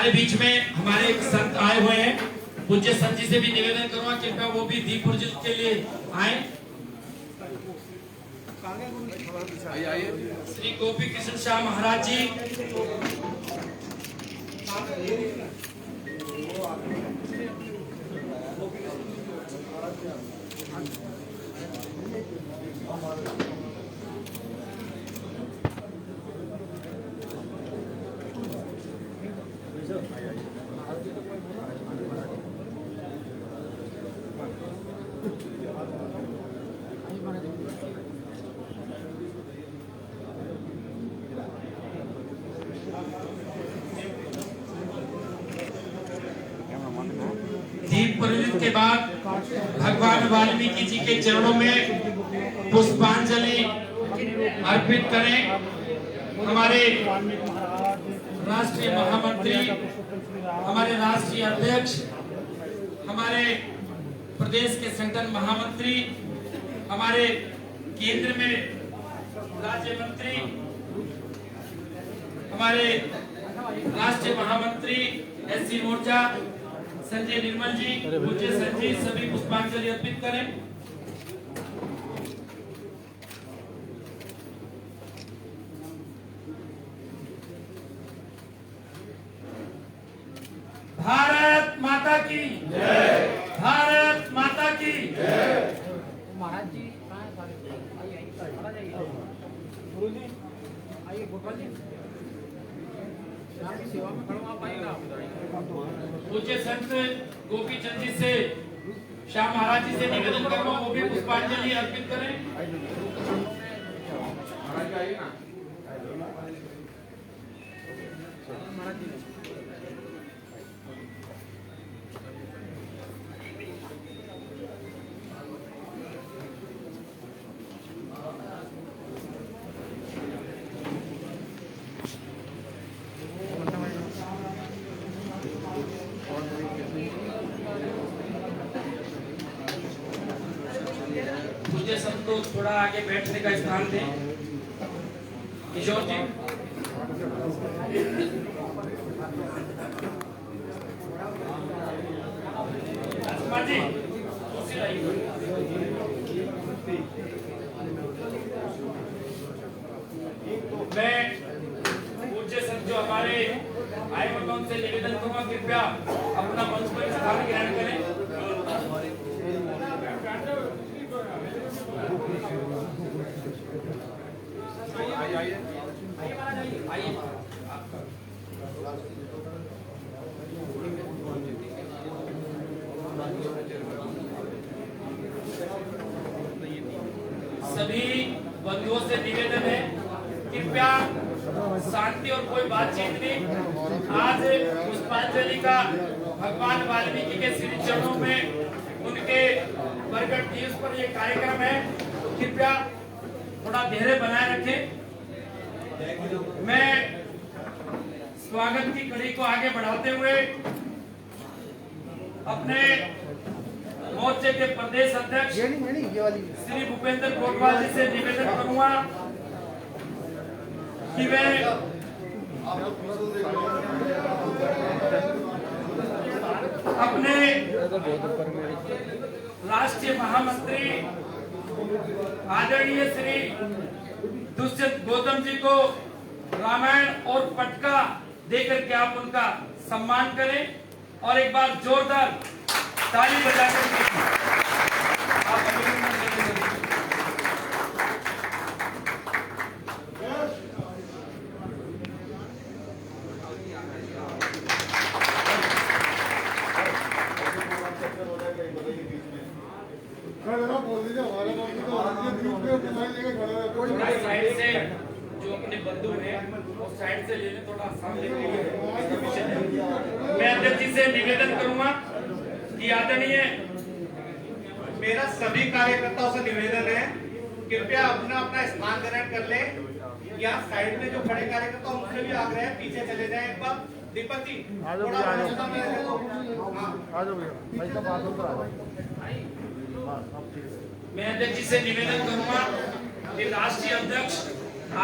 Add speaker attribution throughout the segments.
Speaker 1: हमारे बीच में हमारे एक संत आए हुए हैं, पूज्य संत जी से भी निवेदन करूंगा कृपया वो भी दीप प्रज्वलित के लिए आए। श्री गोपी कृष्ण शाह महाराज जी, दीप प्रज्वलित के बाद भगवान वाल्मीकि जी के चरणों में पुष्पांजलि अर्पित करें। हमारे राष्ट्रीय महामंत्री, हमारे राष्ट्रीय अध्यक्ष, हमारे प्रदेश के संगठन महामंत्री, हमारे केंद्र में राज्य मंत्री, हमारे राष्ट्रीय महामंत्री एससी मोर्चा संजय निर्मल जी, पूज्य संत जी सभी पुष्पांजलि अर्पित करें। भारत माता की जय, भारत माता की जय।
Speaker 2: महाराज जी आइए गुरु जी आइए, गोपाल जी आपकी सेवा में खड़ा आप आइएगा।
Speaker 1: पूज्य संत गोपी चंद जी से, शाह महाराज जी से निवेदन करूंगा वो भी पुष्पांजलि अर्पित करें। पूज्य संत को थोड़ा आगे बैठने का स्थान दें। किशोर जी, जी मैं पूज्य संत जो हमारे आए हुए उनसे निवेदन करूंगा कृपया अपना मंच पर स्थान ग्रहण करें। सभी बंधुओं से निवेदन है कृपया शांति और कोई बातचीत नहीं। आज पुष्पांजलि का भगवान वाल्मीकि के श्री चरणों में उनके प्रकट दिवस पर यह कार्यक्रम है, कृपया थोड़ा धैर्य बनाए रखें। मैं स्वागत की कड़ी को आगे बढ़ाते हुए अपने मोर्चे के प्रदेश अध्यक्ष श्री भूपेंद्र कोटवाल जी से निवेदन करूंगा कि वे अपने राष्ट्रीय महामंत्री आदरणीय श्री दुष्यंत गौतम जी को रामायण और पटका देकर के आप उनका सम्मान करें और एक बार जोरदार ताली बजाकर आप अभिनंदन करें। साइड से जो अपने बंधु हैं वो साइड से लेने, थोड़ा सामने मैं अध्यक्ष जी से निवेदन करूंगा कि आदरणीय,
Speaker 3: मेरा सभी कार्यकर्ताओं से निवेदन है कृपया अपना अपना स्थान ग्रहण कर ले। यहाँ साइड में जो खड़े कार्यकर्ता उनसे भी आग्रह है पीछे चले जाए। एक बार दीपक जी
Speaker 1: मैं अध्यक्ष जी से निवेदन करूंगा कि राष्ट्रीय अध्यक्ष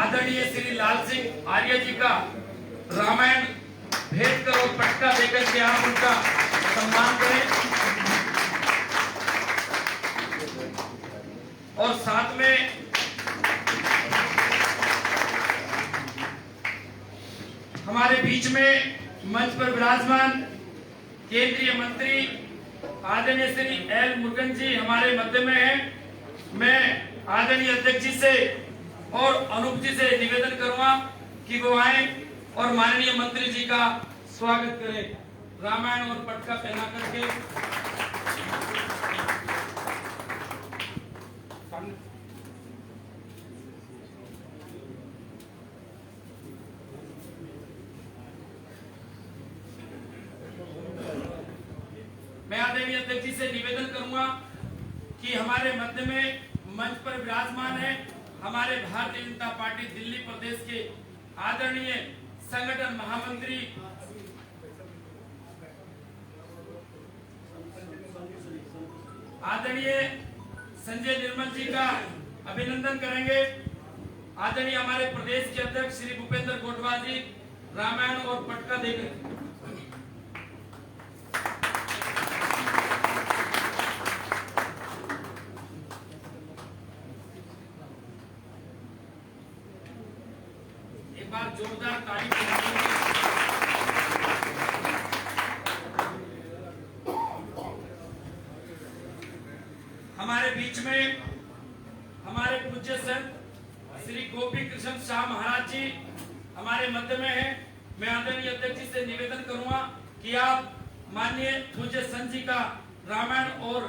Speaker 1: आदरणीय श्री लाल सिंह आर्य जी का रामायण भेंट करो कि आप उनका सम्मान करें और साथ में हमारे बीच में मंच पर विराजमान केंद्रीय मंत्री आदरणीय श्री एल मुरुगन जी हमारे मध्य में हैं। मैं आदरणीय अध्यक्ष जी से और अनूप जी से निवेदन करूंगा कि वो आए और माननीय मंत्री जी का स्वागत करें रामायण और पटका पहना करके। मैं आदरणीय अध्यक्ष जी से निवेदन करूंगा कि हमारे मध्य में मंच पर विराजमान है हमारे भारतीय जनता पार्टी दिल्ली प्रदेश के आदरणीय संगठन महामंत्री आदरणीय संजय निर्मल जी का अभिनंदन करेंगे। आदरणीय हमारे प्रदेश के अध्यक्ष श्री भूपेंद्र गोटवाल जी रामायण और पटका देकर एक बार जोरदार ताली। हमारे बीच में हमारे पूज्य संत श्री गोपी कृष्ण शाह महाराज जी हमारे मध्य में हैं। मैं आदरणीय अध्यक्ष जी से निवेदन करूंगा कि आप माननीय पूज्य संत जी का रामायण और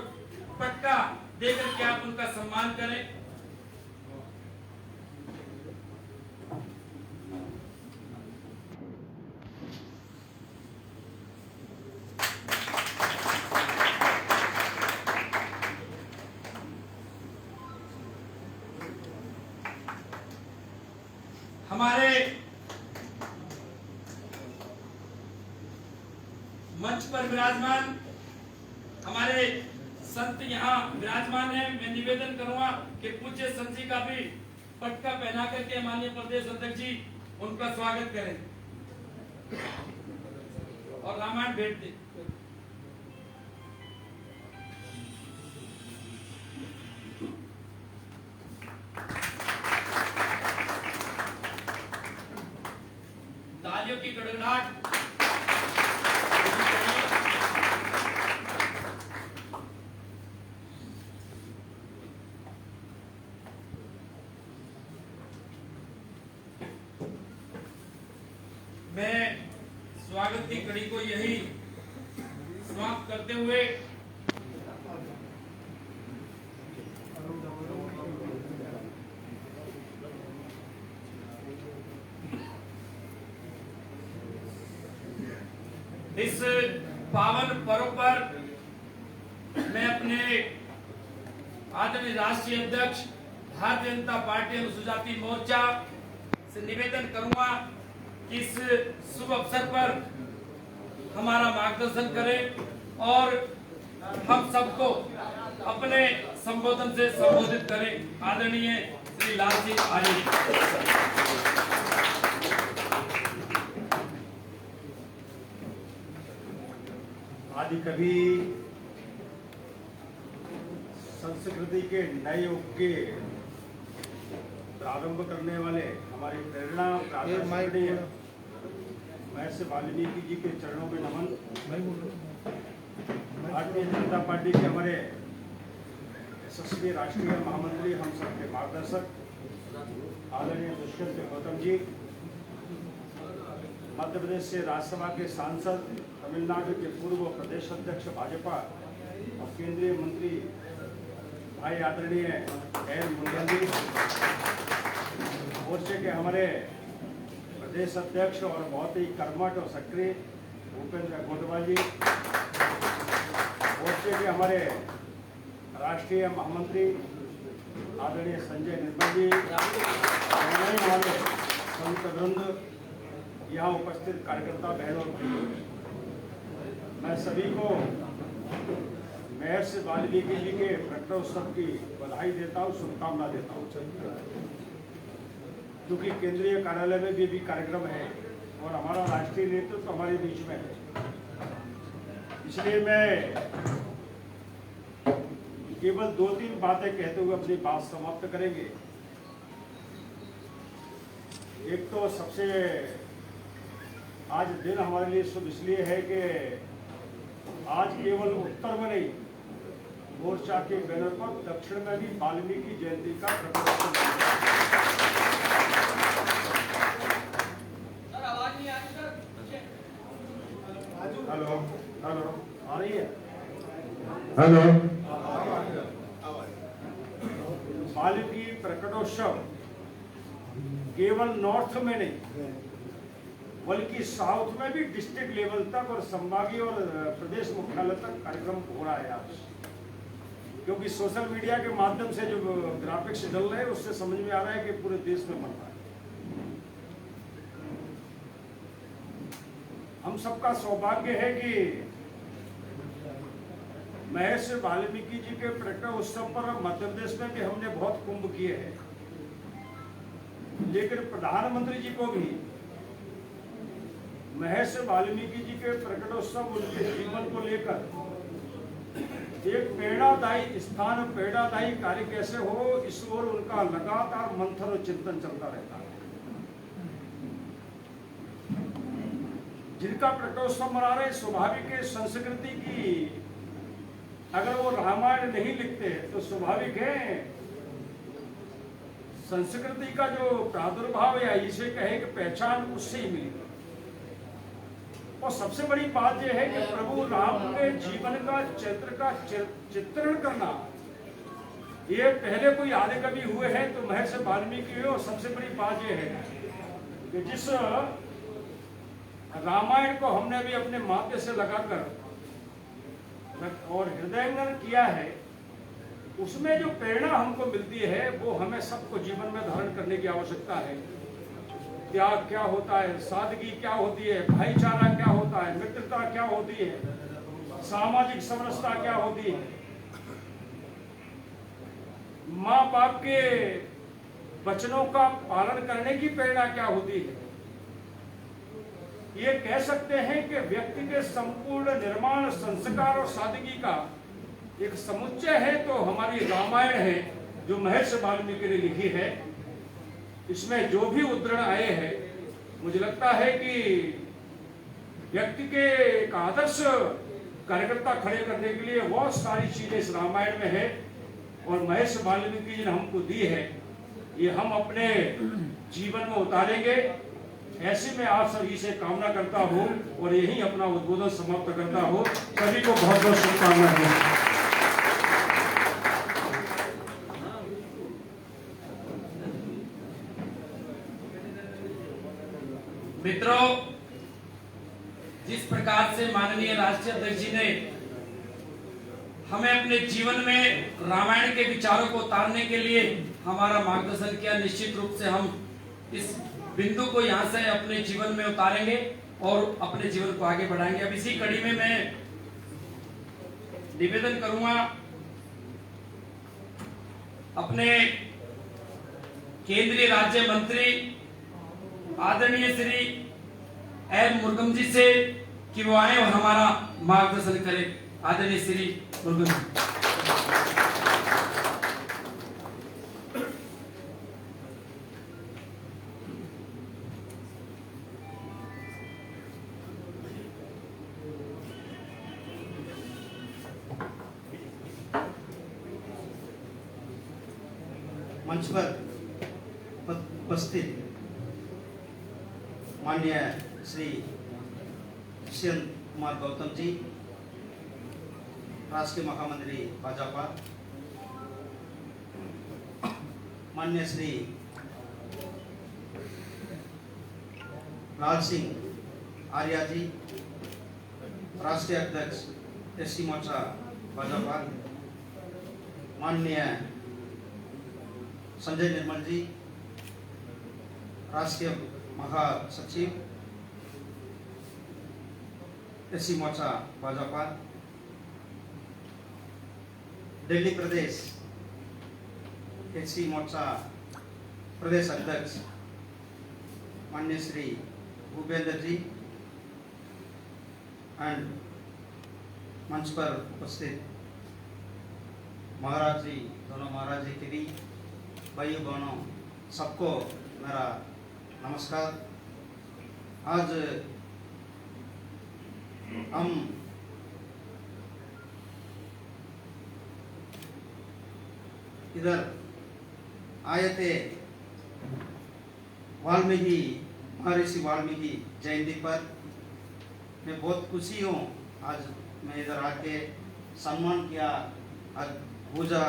Speaker 1: पटका देकर के आप उनका सम्मान करें। हमारे मंच पर विराजमान हमारे संत यहाँ विराजमान हैं। मैं निवेदन करूंगा कि पूज्य संत जी का भी पटका पहना करके माननीय प्रदेश अध्यक्ष जी उनका स्वागत करें और रामायण भेंट दें। तालियों की गड़गड़ाहट। मैं स्वागत की कड़ी को यही समाप्त करते हुए इस पावन पर्व पर मैं अपने आदरणीय राष्ट्रीय अध्यक्ष भारतीय जनता पार्टी अनुसूचित जाति मोर्चा से निवेदन करूंगा कि इस शुभ अवसर पर हमारा मार्गदर्शन करें और हम सबको अपने संबोधन से संबोधित करें। आदरणीय श्री लालजी आर्य।
Speaker 4: आदि कभी संस्कृति के नए युग के प्रारंभ करने वाले हमारी प्रेरणा महर्षि वाल्मीकि जी के चरणों में नमन। भारतीय जनता पार्टी के हमारे यशस्वी राष्ट्रीय महामंत्री हम सबके मार्गदर्शक आदरणीय दुष्यंत गौतम जी, मध्य प्रदेश से राज्यसभा के सांसद, तमिलनाडु के पूर्व प्रदेश अध्यक्ष भाजपा और केंद्रीय मंत्री भाई आदरणीय एल मुरुगन जी, मोर्चे के हमारे प्रदेश अध्यक्ष और बहुत ही कर्मठ और सक्रिय भूपेंद्र गोटवाल जी, मोर्चे के हमारे राष्ट्रीय महामंत्री आदरणीय संजय निर्मल जी, हमारे संत वृंद, यहाँ उपस्थित कार्यकर्ता बहनों और भाइयों, मैं सभी को महर्षि वाल्मीकि जी के प्रकटोत्सव की बधाई देता हूँ, शुभकामना देता हूँ। क्योंकि केंद्रीय कार्यालय में भी कार्यक्रम है और हमारा राष्ट्रीय नेतृत्व हमारे बीच में है। इसलिए मैं केवल 2-3 बातें कहते हुए अपनी बात समाप्त करेंगे। एक तो सबसे आज दिन हमारे लिए शुभ इसलिए है कि आज केवल उत्तर में नहीं, मोर्चा के बैनर पर दक्षिण में भी वाल्मीकि जयंती का प्रदर्शन। हेलो हेलो, आ रही है?
Speaker 5: हेलो,
Speaker 4: वाल्मीकि प्रकटोत्सव केवल नॉर्थ में नहीं बल्कि साउथ में भी डिस्ट्रिक्ट लेवल तक और संभागीय और प्रदेश मुख्यालय तक कार्यक्रम हो रहा है आज। क्योंकि सोशल मीडिया के माध्यम से जो ग्राफिक्स डल रहे हैं उससे समझ में आ रहा है कि पूरे देश में बन रहा है। हम सबका सौभाग्य है कि महर्षि वाल्मीकि जी के प्रकटोत्सव पर मध्य प्रदेश में भी हमने बहुत कुंभ किए हैं, लेकिन प्रधानमंत्री जी को भी महर्षि वाल्मीकि जी के प्रकटोत्सव उनके जीवन को लेकर एक प्रेरणादायी स्थान, प्रेरणादायी कार्य कैसे हो, इस ओर उनका लगातार मंथन और चिंतन चलता रहता है। जिनका प्रकटोत्सव मना रहे, स्वाभाविक है संस्कृति की अगर वो रामायण नहीं लिखते तो स्वाभाविक है संस्कृति का जो प्रादुर्भाव या इसे कहे कि पहचान उससे ही मिली। और सबसे बड़ी बात यह है कि प्रभु राम के जीवन का चरित्र का चित्रण करना, ये पहले कोई आदि कवि हुए हैं तो महर्षि वाल्मीकि हुए। और सबसे बड़ी बात यह है कि जिस रामायण को हमने भी अपने माथे से लगाकर और हृदयंगम किया है, उसमें जो प्रेरणा हमको मिलती है वो हमें सबको जीवन में धारण करने की आवश्यकता है। त्याग क्या होता है, सादगी क्या होती है, भाईचारा क्या होता है, मित्रता क्या होती है, सामाजिक समरसता क्या होती है, माँ बाप के वचनों का पालन करने की प्रेरणा क्या होती है। ये कह सकते हैं कि व्यक्ति के संपूर्ण निर्माण, संस्कार और सादगी का एक समुच्चय है तो हमारी रामायण है जो महर्षि वाल्मीकि ने लिखी है। इसमें जो भी उद्धरण आए हैं, मुझे लगता है कि व्यक्ति के एक आदर्श कार्यकर्ता खड़े करने के लिए बहुत सारी चीजें इस रामायण में है और महर्षि वाल्मीकि जी ने हमको दी है। ये हम अपने जीवन में उतारेंगे, ऐसी मैं आप सभी से कामना करता हूं और यही अपना उद्बोधन समाप्त करता हूं। सभी को बहुत बहुत शुभकामनाएं।
Speaker 1: मित्रों, जिस प्रकार से माननीय राष्ट्रीय अध्यक्ष जी ने हमें अपने जीवन में रामायण के विचारों को उतारने के लिए हमारा मार्गदर्शन किया, निश्चित रूप से हम इस बिंदु को यहाँ से अपने जीवन में उतारेंगे और अपने जीवन को आगे बढ़ाएंगे। अब इसी कड़ी में मैं निवेदन करूंगा अपने केंद्रीय राज्य मंत्री आदरणीय श्री एम मुर्गम जी से कि वो आए और हमारा मार्गदर्शन करें। आदरणीय श्री मुर्गम जी।
Speaker 6: मंच पर उपस्थित माननीय श्री दुष्यंत कुमार गौतम जी, राष्ट्रीय महामंत्री भाजपा, माननीय श्री लाल सिंह आर्या जी, राष्ट्रीय अध्यक्ष एससी मोर्चा भाजपा, माननीय संजय निर्मल जी, राष्ट्रीय महासचिव एससी मोर्चा भाजपा, दिल्ली प्रदेश एससी मोर्चा प्रदेश अध्यक्ष माननीय श्री भूपेंद्र जी, and मंच पर उपस्थित महाराज जी, दोनों महाराज जी के भी भाई बहनों सबको मेरा नमस्कार। आज हम इधर आए थे महर्षि वाल्मीकि जयंती पर। मैं बहुत खुशी हूँ आज मैं इधर आके सम्मान किया, आज पूजा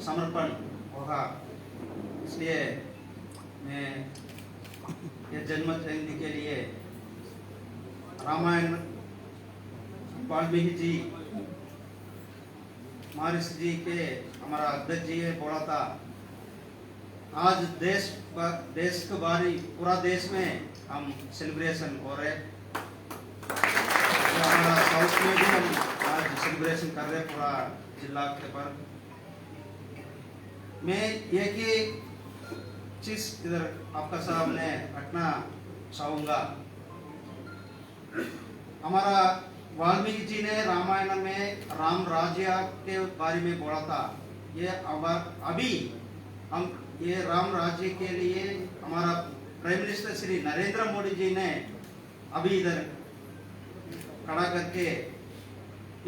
Speaker 6: समर्पण होगा, इसलिए मैं ये जन्म जयंती के लिए रामायण वाल्मीकि जी महर्षि जी के हमारा अध्यक्ष जी है बोला था, आज देश के बारी पूरा देश में हम सेलिब्रेशन हो रहे, हमारा साउथ में भी हम आज सेलिब्रेशन कर रहे पूरा जिला के पर। मैं एक ही चीज इधर आपका सामने रखना चाहूंगा। हमारा वाल्मीकि जी ने रामायण में राम राज्य के बारे में बोला था। ये अभी हम ये राम राज्य के लिए हमारा प्राइम मिनिस्टर श्री नरेंद्र मोदी जी ने अभी इधर खड़ा करके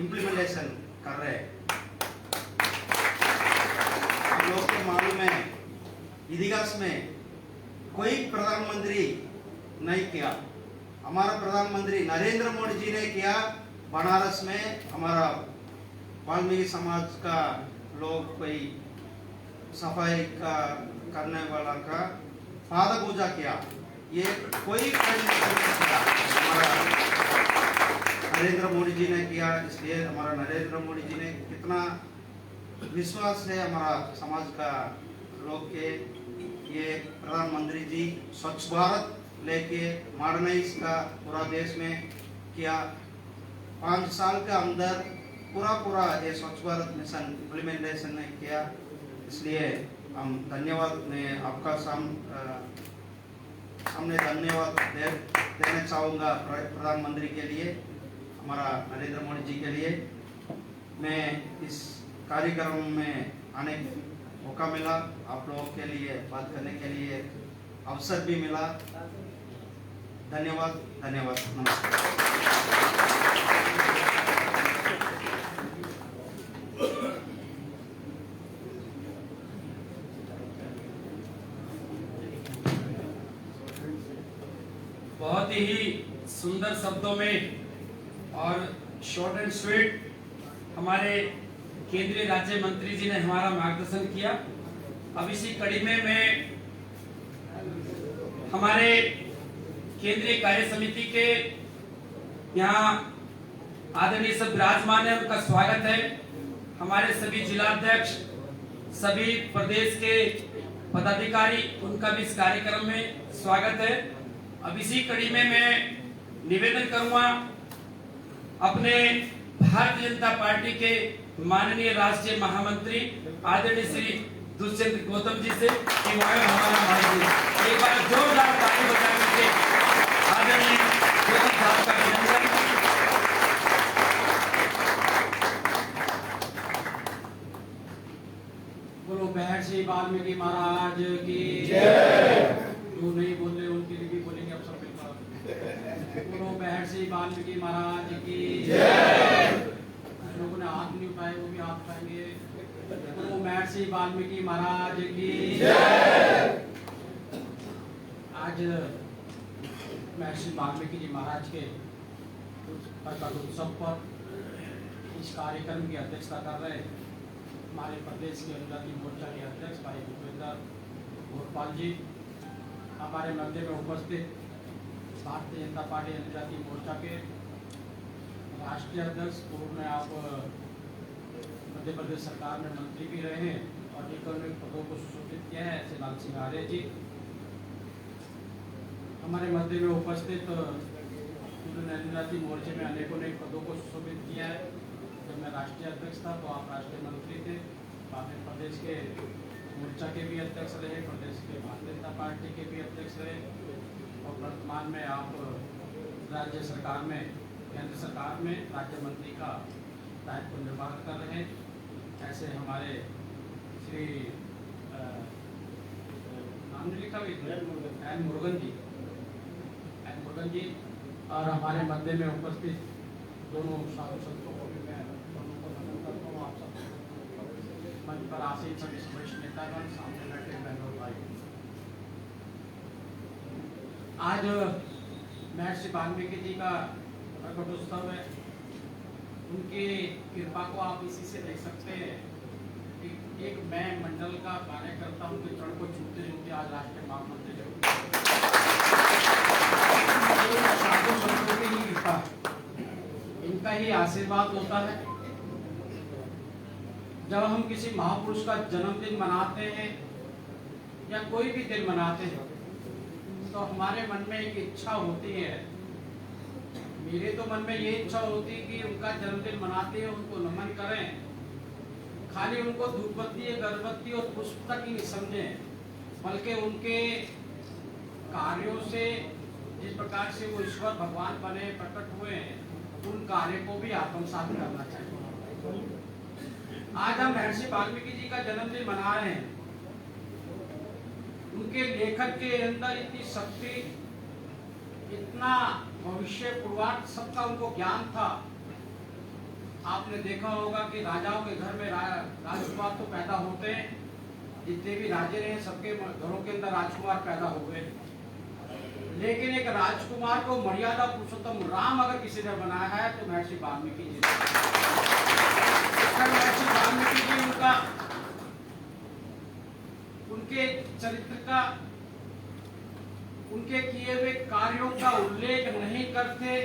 Speaker 6: इम्प्लीमेंटेशन कर रहे हैं। आप लोग को मालूम है, इतिहास में कोई प्रधानमंत्री नहीं किया, हमारा प्रधानमंत्री नरेंद्र मोदी जी ने किया। बनारस में हमारा वाल्मीकि समाज का लोग कोई सफाई का करने वाला का पाद पूजा किया, ये कोई हमारा नरेंद्र मोदी जी ने किया। इसलिए हमारा नरेंद्र मोदी जी ने कितना विश्वास है हमारा समाज का लोग के। ये प्रधानमंत्री जी स्वच्छ भारत लेके मॉडर्नाइज का पूरा देश में किया। 5 साल के अंदर पूरा ये स्वच्छ भारत मिशन इम्प्लीमेंटेशन ने किया। इसलिए हम धन्यवाद मैं आपका सामने धन्यवाद देना चाहूँगा प्रधानमंत्री के लिए, हमारा नरेंद्र मोदी जी के लिए। मैं इस कार्यक्रम में आने मौका मिला, आप लोगों के लिए बात करने के लिए अवसर भी मिला। धन्यवाद, नमस्कार।
Speaker 1: बहुत ही सुंदर शब्दों में और शॉर्ट एंड स्वीट हमारे केंद्रीय राज्य मंत्री जी ने हमारा मार्गदर्शन किया। अब इसी कड़ी में मैं हमारे केंद्रीय कार्य समिति के यहाँ आदरणीय सब विराजमान है, उनका स्वागत है। हमारे सभी जिलाध्यक्ष, सभी प्रदेश के पदाधिकारी, उनका भी इस कार्यक्रम में स्वागत है। अब इसी कड़ी में मैं निवेदन करूंगा अपने भारतीय जनता पार्टी के माननीय राष्ट्रीय महामंत्री आदरणीय श्री दुष्यंत गौतम जी से कि वह हमारा माननीय एक बार जोरदार ताली बजा के आदरणीय गौतम साहब का अभिनंदन।
Speaker 2: बोलो महर्षि वाल्मीकि महाराज की जय। जो नहीं बोल रहे उनके लिए भी बोलेंगे आप सब मिलकर। बोलो महर्षि वाल्मीकि महाराज की जय। लोगों ने हाथ नहीं उठाए, वो भी हाथ उठाएंगे। बोलो महर्षि वाल्मीकि महाराज की जय। आज महर्षि वाल्मीकि जी महाराज के प्रकट उत्सव पर इस कार्यक्रम की अध्यक्षता कर रहे हमारे प्रदेश के जनजाति मोर्चा के अध्यक्ष भाई भूपेंद्र गोपाल जी, हमारे मध्य में उपस्थित भारतीय जनता पार्टी जनजाति मोर्चा के राष्ट्रीय अध्यक्ष, पूर्व में आप मध्य प्रदेश सरकार में मंत्री भी रहे हैं और इकोनॉमिक पदों को सुशोभित किया है, ऐसे लाल सिंह आर्य जी। हमारे मध्य में उपस्थित जनजाति मोर्चे में अनेकों पदों को सुशोभित किया है। जब मैं राष्ट्रीय अध्यक्ष था तो आप राष्ट्रीय मंत्री थे, बाद में प्रदेश के मोर्चा के भी अध्यक्ष रहे, प्रदेश के भारतीय जनता पार्टी के भी अध्यक्ष रहे और वर्तमान में आप राज्य सरकार में केंद्र सरकार में राज्य मंत्री का दायित्व निर्वाह कर रहे हैं। ऐसे हमारे श्री नाम नहीं लिखा एन मुरुगन जी और हमारे मध्य में उपस्थित दोनों साधु संतों को भी मैं दोनों को नमन करता हूँ। आप सब मंच पर आसीन सभी वरिष्ठ नेतागण, सामने बैठे बहनों भाई, आज महर्षि वाल्मीकि जी का प्रकटोत्सव है। उनकी कृपा को आप इसी से देख सकते हैं कि एक मैं मंडल का कार्यकर्ता उनके चरण को छूते छूते आज राष्ट्रीय महामंत्री साधु संतों की ही कृपा, इनका ही आशीर्वाद होता है। जब हम किसी महापुरुष का जन्मदिन मनाते हैं या कोई भी दिन मनाते हैं तो हमारे मन में एक इच्छा होती है, मेरे तो मन में ये इच्छा होती है कि उनका जन्मदिन मनाते हैं उनको नमन करें, खाली उनको धूपबत्ती अगरबत्ती और पुष्प तक ही नहीं समझें, बल्कि उनके कार्यों से जिस प्रकार से वो ईश्वर भगवान बने प्रकट हुए हैं उन कार्य को भी आत्मसात करना चाहिए। आज हम महर्षि वाल्मीकि जी का जन्मदिन मना रहे हैं। उनके लेखन के अंदर इतनी शक्ति, इतना भविष्य पूर्वार्थ सबका उनको ज्ञान था। आपने देखा होगा कि राजाओं के घर में राजकुमार तो पैदा होते हैं, जितने भी राजे रहे सबके घरों के अंदर राजकुमार पैदा हुए, लेकिन एक राजकुमार को मर्यादा पुरुषोत्तम राम अगर किसी ने बनाया है तो महर्षि वाल्मीकि जी। महर्षि वाल्मीकि जी उनके चरित्र का, उनके किए हुए कार्यों का उल्लेख नहीं करते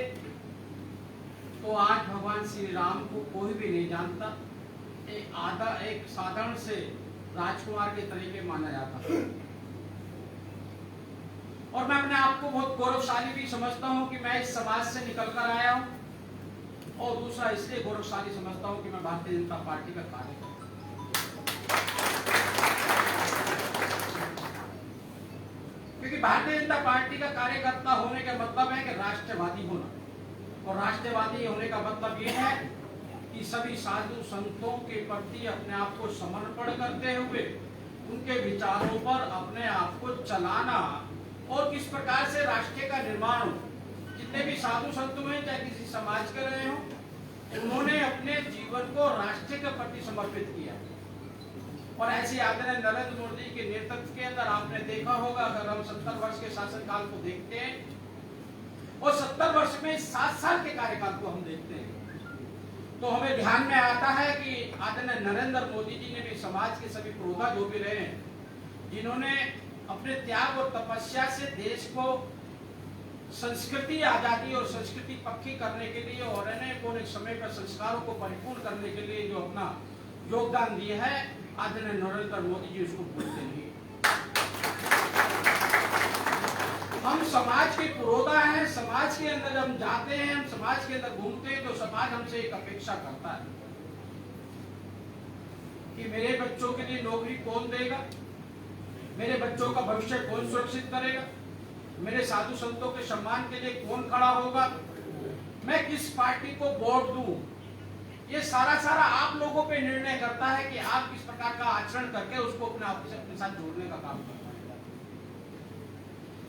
Speaker 2: तो आज भगवान श्री राम को कोई भी नहीं जानता। एक साधारण से राजकुमार के तरीके माना जाता। और मैं अपने आप को बहुत गौरवशाली भी समझता हूं कि मैं इस समाज से निकल कर आया हूं, और दूसरा इसलिए गौरवशाली समझता हूं कि मैं भारतीय जनता पार्टी का कार्यकर्ता। क्योंकि भारतीय जनता पार्टी का कार्यकर्ता होने का मतलब है कि राष्ट्रवादी होना, और राष्ट्रवादी होने का मतलब यह है कि सभी साधु संतों के प्रति अपने आप को समर्पण करते हुए उनके विचारों पर अपने आप को चलाना, और किस प्रकार से राष्ट्र का निर्माण हो। जितने भी साधु संत हुए चाहे किसी समाज के रहे हो, उन्होंने अपने जीवन को राष्ट्र के प्रति समर्पित किया। और ऐसी आदरणीय नरेंद्र मोदी के नेतृत्व के अंदर आपने देखा होगा, अगर हम 70 वर्ष के शासनकाल को देखते हैं और 70 वर्ष में 7 साल के कार्यकाल को हम देखते हैं, तो हमें ध्यान में आता है कि आदरणीय नरेंद्र मोदी जी ने भी समाज के सभी पुरोधा जो भी रहे हैं, जिन्होंने अपने त्याग और तपस्या से देश को संस्कृति आजादी और संस्कृति पक्की करने के लिए और अनेक समय पर संस्कारों को परिपूर्ण करने के लिए जो अपना योगदान दिया है, आदरणीय नरेंद्र मोदी जी उसको भूलते नहीं। हम समाज के पुरोधा हैं, समाज के अंदर जब हम जाते हैं, हम समाज के अंदर घूमते हैं, तो समाज हमसे एक अपेक्षा करता है कि मेरे बच्चों के लिए नौकरी कौन देगा, मेरे बच्चों का भविष्य कौन सुरक्षित करेगा, मेरे साधु संतों के सम्मान के लिए कौन खड़ा होगा, मैं किस पार्टी को वोट दूं। ये सारा आप लोगों पे निर्णय करता है कि आप किस प्रकार का आचरण करके उसको अपने साथ जोड़ने का काम करते हैं।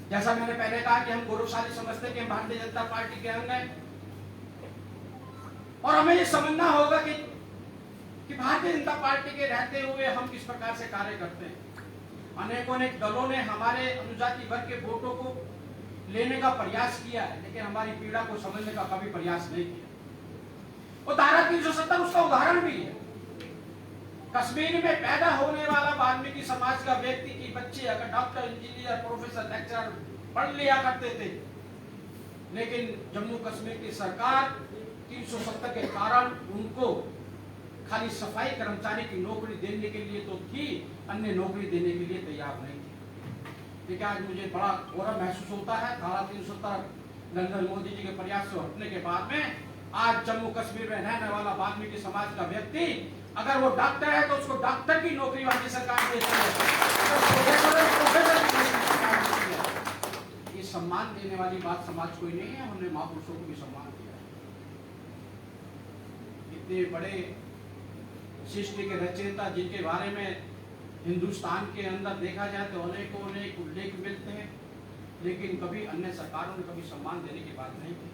Speaker 2: जैसा मैंने पहले कहा कि हम गौरवशाली समझते हैं कि हम भारतीय जनता पार्टी के अंग हैं, और हमें ये समझना होगा कि भारतीय जनता पार्टी के रहते हुए हम किस प्रकार से कार्य करते हैं। अनेकों दलों ने हमारे अनुजाति वर्ग के वोटों को लेने का प्रयास किया है, लेकिन हमारी पीड़ा को समझने का कभी प्रयास नहीं किया। और धारा 370 उसका उदाहरण भी है। कश्मीर में पैदा होने वाला वाल्मीकि समाज का व्यक्ति की बच्चे अगर डॉक्टर, इंजीनियर, प्रोफेसर, लेक्चरर पढ़ लिया करते थे, लेकिन जम्मू कश्मीर की सरकार 370 के कारण उनको खाली सफाई कर्मचारी की नौकरी देने के लिए तो थी, अन्य नौकरी देने के लिए तैयार नहीं थी। लेकिन आज मुझे बड़ा गौरव महसूस होता है, धारा 370 नरेंद्र मोदी जी के प्रयास से हटने के बाद में आज जम्मू कश्मीर में रहने वाला वाल्मीकि समाज का व्यक्ति अगर वो डॉक्टर है तो उसको डॉक्टर की नौकरी वाली सरकार देती है, प्रोफेसर की नौकरी। ये सम्मान देने वाली बात समाज कोई नहीं है, हमने महापुरुषों को भी सम्मान दिया। इतने बड़े सृष्टि के रचयिता जिनके बारे में हिंदुस्तान के अंदर देखा जाए तो अनेकों अनेक उल्लेख मिलते हैं, लेकिन कभी अन्य सरकारों ने कभी सम्मान देने की बात नहीं की।